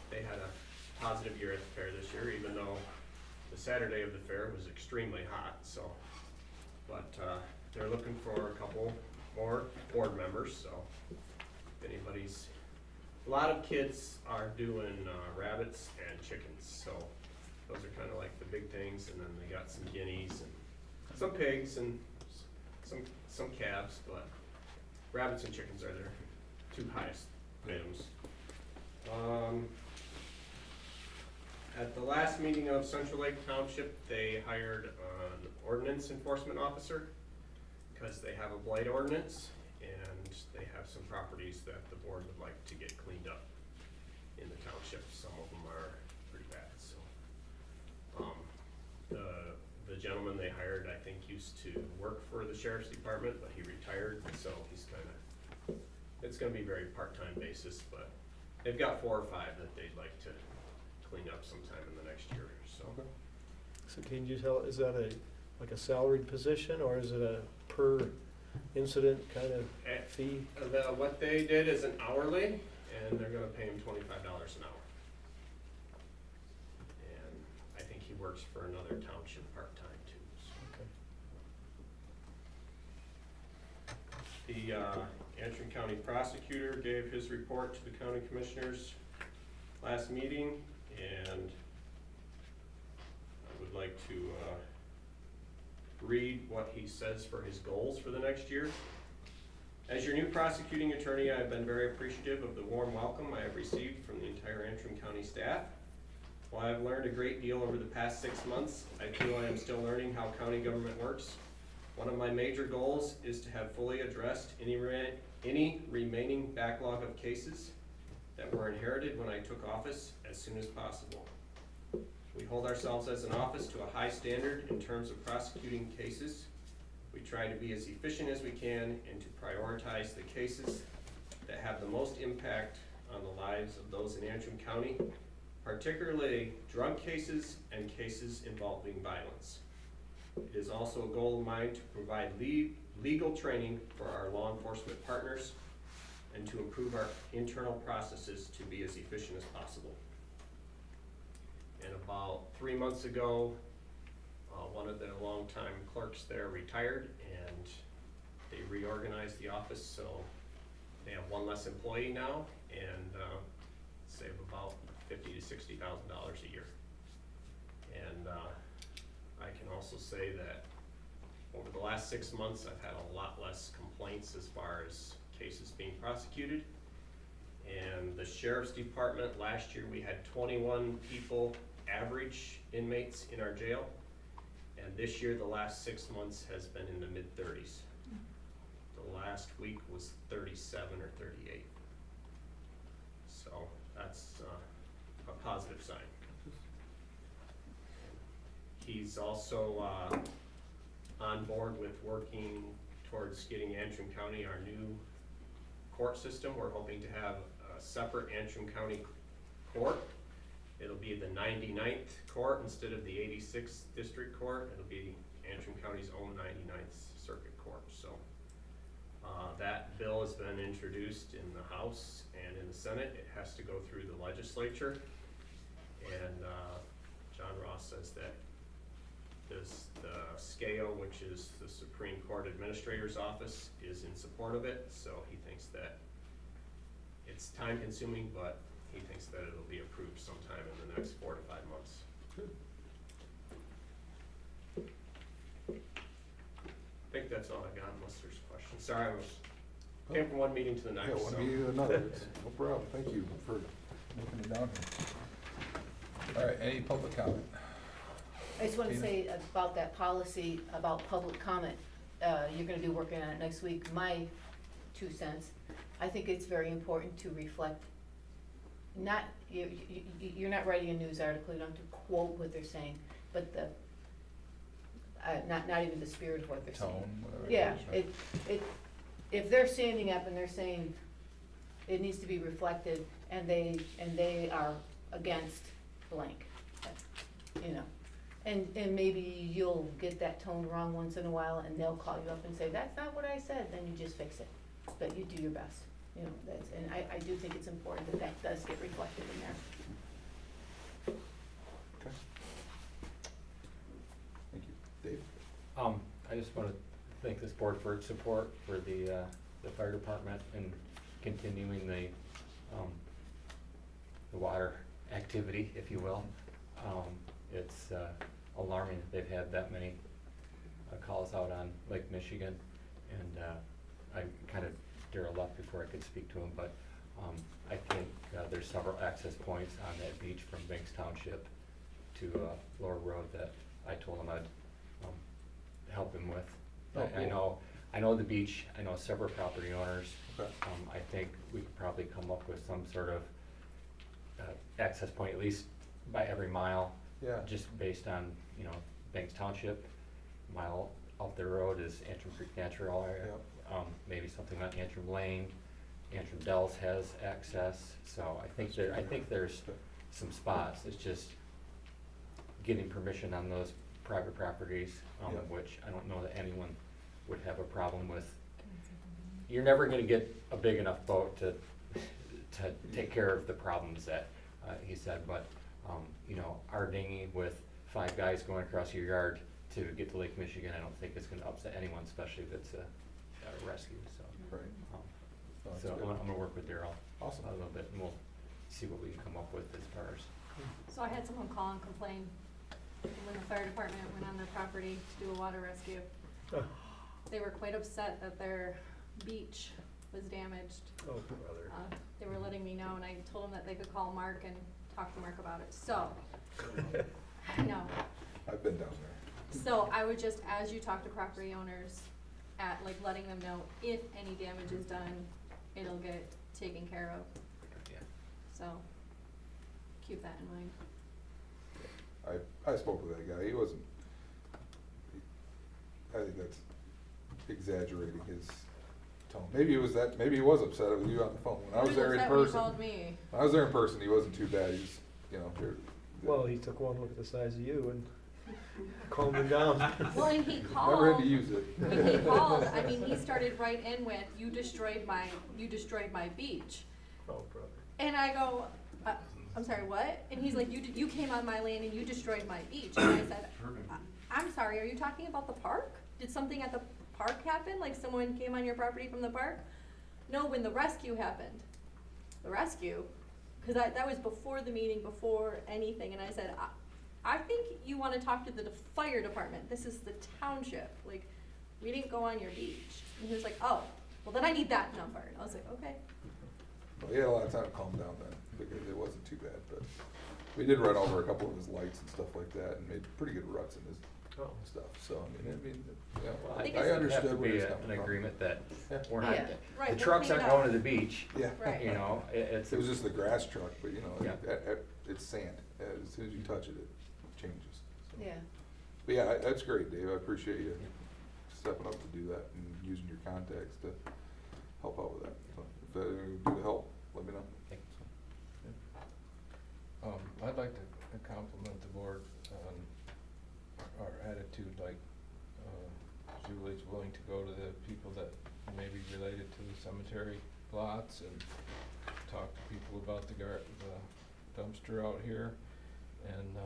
they had a positive year at the fair this year, even though the Saturday of the fair was extremely hot, so. But they're looking for a couple more board members, so if anybody's, a lot of kids are doing rabbits and chickens, so those are kind of like the big things, and then they got some guineas and some pigs and some calves, but rabbits and chickens are their 2 highest items. At the last meeting of Central Lake Township, they hired an ordinance enforcement officer because they have a blight ordinance and they have some properties that the board would like to get cleaned up in the township. Some of them are pretty bad, so. The gentleman they hired, I think, used to work for the sheriff's department, but he retired, so he's kinda, it's gonna be very part-time basis, but they've got 4 or 5 that they'd like to clean up sometime in the next year, so. Okay. So can you tell, is that like a salaried position, or is it a per incident kind of fee? What they did is an hourly, and they're gonna pay him $25 an hour. And I think he works for another township part-time too. So. Okay. The Antrim County Prosecutor gave his report to the county commissioners last meeting, and I would like to read what he says for his goals for the next year. As your new prosecuting attorney, I have been very appreciative of the warm welcome I have received from the entire Antrim County staff. While I have learned a great deal over the past 6 months, I feel I am still learning how county government works. One of my major goals is to have fully addressed any remaining backlog of cases that were inherited when I took office as soon as possible. We hold ourselves as an office to a high standard in terms of prosecuting cases. We try to be as efficient as we can and to prioritize the cases that have the most impact on the lives of those in Antrim County, particularly drug cases and cases involving violence. It is also a goal of mine to provide legal training for our law enforcement partners and to improve our internal processes to be as efficient as possible. And about 3 months ago, one of the longtime clerks there retired, and they reorganized the office, so they have one less employee now, and save about $50,000 to $60,000 a year. And I can also say that over the last 6 months, I've had a lot less complaints as far as cases being prosecuted. And the Sheriff's Department, last year we had 21 people average inmates in our jail. And this year, the last 6 months has been in the mid-30s. The last week was 37 or 38. So that's a positive sign. He's also on board with working towards getting Antrim County our new court system. We're hoping to have a separate Antrim County court. It'll be the 99th court instead of the 86th district court. It'll be Antrim County's own 99th circuit court. So that bill has been introduced in the House and in the Senate. It has to go through the legislature. And John Ross says that the SCAO, which is the Supreme Court Administrator's Office, is in support of it. So he thinks that it's time consuming, but he thinks that it'll be approved sometime in the next 4 to 5 months. Good. I think that's all I got unless there's questions. Sorry, I came from one meeting to the next. Yeah, one so. meeting to another. It's no problem. Thank you for looking it down here. All right, any public comment? I just want to Tina? say about that policy about public comment, you're gonna be working on it next week. My 2 cents, I think it's very important to reflect, you're not writing a news article, you don't have to quote what they're saying, but the, not even the spirit of what they're saying. Tone, whatever. Yeah, it is. if they're standing up and they're saying it needs to be reflected, and they are against blank, you know. And maybe you'll get that tone wrong once in a while, and they'll call you up and say, that's not what I said, then you just fix it. But you do your best, you know, and I do think it's important that that does get reflected in there. Okay. Thank you. Dave? I just want to thank this board for its support for the fire department and continuing the water activity, if you will. It's alarming that they've had that many calls out on Lake Michigan, and I kind of Daryl left before I could speak to him, but I think there's several access points on that beach from Banks Township to Lower Road that I told him I'd help him with. Oh, cool. I know the beach, I know several property owners. Okay. I think we could probably come up with some sort of access point, at least by every mile. Yeah. Just based on, you know, Banks Township, mile up the road is Antrim Creek Natural area. Yep. Maybe something on Antrim Lane. Antrim Dells has access, so I think there's some spots. It's just getting permission on those private properties, Yeah. which I don't know that anyone would have a problem with. You're never gonna get a big enough boat to take care of the problems that, he said, but, you know, our dinghy with 5 guys going across your yard to get to Lake Michigan, I don't think it's gonna upset anyone, especially if it's a rescue, so. Right. um, No, that's So good. I'm gonna work with Daryl Awesome. a little bit, and we'll see what we can come up with as far as. So I had someone call and complain when the fire department went on their property to do a water rescue. They were quite upset that their beach was damaged. Oh, brother. They were letting me know, and I told them that they could call Mark and talk to Mark about it, so. I know. I've been down there. So I would just, as you talk to property owners, like letting them know if any damage is done, it'll get taken care of. Yeah. So, keep that in mind. I spoke with that guy, he wasn't, I think that's exaggerating his tone. Maybe it was that, maybe he was upset with you on the phone. When I was there in He was person, upset when he called me. when I was there in person, he wasn't too bad, he's, you know, here. Well, he took one look at the size of you and calmed him down. Well, and he called. Never had to use it. When he called, I mean, he started right in with, you destroyed my beach. Oh, brother. And I go, I'm sorry, what? And he's like, you came on my land and you destroyed my beach. And I said, I'm sorry, are you talking about the park? Did something at the park happen? Like someone came on your property from the park? No, when the rescue happened. The rescue? Because that was before the meeting, before anything. And I said, I think you want to talk to the fire department. This is the township. Like, we didn't go on your beach. And he was like, oh, well then I need that number. And I was like, okay. Well, he had a lot of time to calm down then, because it wasn't too bad, but we did run over a couple of his lights and stuff like that and made pretty good ruts in his stuff, so, yeah, Well, I think I it's- understood where he's Have to coming be from. an agreement that Yeah. we're not, Yeah, right, the we'll trucks clean aren't it going up. to the beach, Yeah. Right. you know, it's. It was just the grass truck, but you know, Yeah. it's sand, as soon as you touch it, it changes. So. Yeah. But yeah, that's great, Dave, I appreciate you stepping up to do that and using your contacts to help out with that. So if that would do to help, let me know. Thanks. I'd like to compliment the board on our attitude, like, Julie's willing to go to the people that may be related to the cemetery lots and talk to people about the dumpster out here. And,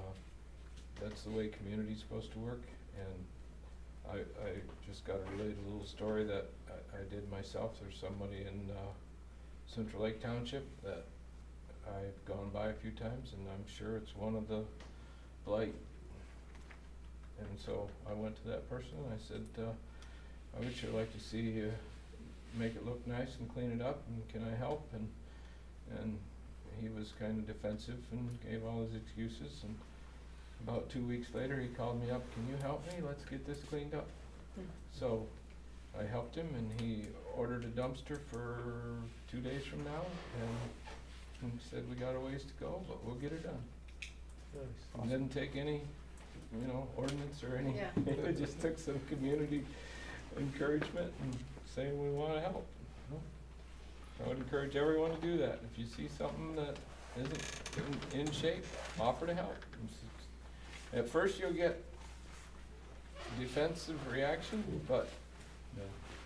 that's the way community's supposed to work. And I just gotta relate a little story that I did myself. There's somebody in, Central Lake Township that I've gone by a few times, and I'm sure it's one of the blight. And so I went to that person and I said, I would sure like to see you make it look nice and clean it up, and can I help? And he was kinda defensive and gave all his excuses, and about 2 weeks later, he called me up, can you help me? Let's get this cleaned up. So I helped him, and he ordered a dumpster for 2 days from now, and he said, we got a ways to go, but we'll get it done. Nice. It didn't take any, ordinance or any, Yeah. it just took some community encouragement and saying we wanna help. I would encourage everyone to do that. If you see something that isn't in shape, offer to help. At first you'll get defensive reaction, but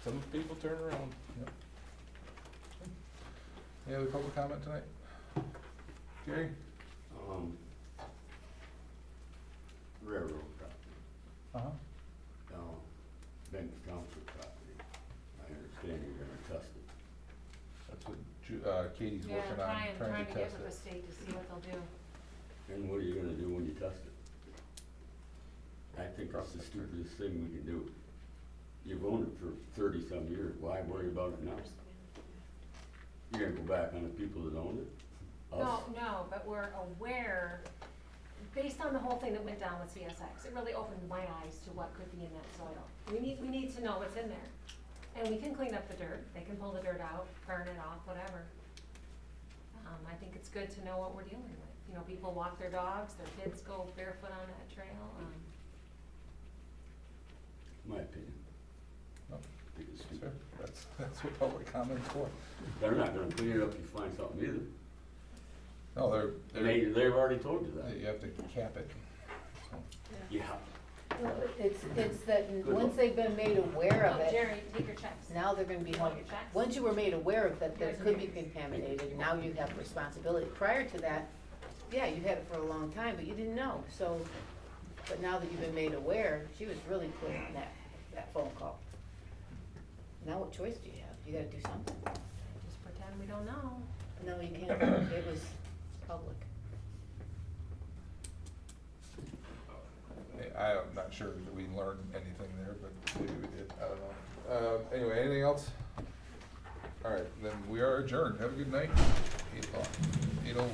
some people turn around. Any other public comment tonight? Gary? Railroad property, Uh-huh. Benton Township property. I understand you're gonna test it. That's what Katie's Yeah, working on, trying to get test with the it. state to see what they'll do. And what are you gonna do when you test it? I think that's the stupidest thing we can do. You've owned it for 30-some years, why worry about it now? You're gonna go back on the people that owned it? Us? No, but we're aware, based on the whole thing that went down with CSX, it really opened my eyes to what could be in that soil. We need to know what's in there. And we can clean up the dirt, they can pull the dirt out, burn it off, whatever. I think it's good to know what we're dealing with. You know, people walk their dogs, their kids go barefoot on that trail. My opinion. No, I think it's Sure, stupid. that's what public comment's for. They're not gonna clean it up if you find something either. No, And they've already told you you that. have to cap it. Yeah. Well, it's that, once they've been made aware of Oh, it, Jerry, take your checks. now they're gonna be held. Your checks? Once you were made aware of that it could be contaminated, now you have responsibility. Prior to that, yeah, you had it for a long time, but you didn't know, so, but now that you've been made aware, she was really quick on that phone call. Now what choice do you have? You gotta do something. Just pretend we don't know. No, you can't, it was public. I'm not sure that we learned anything there, but maybe we did, I don't know. Anyway, anything else? All right, then we are adjourned. Have a good night. 8:02.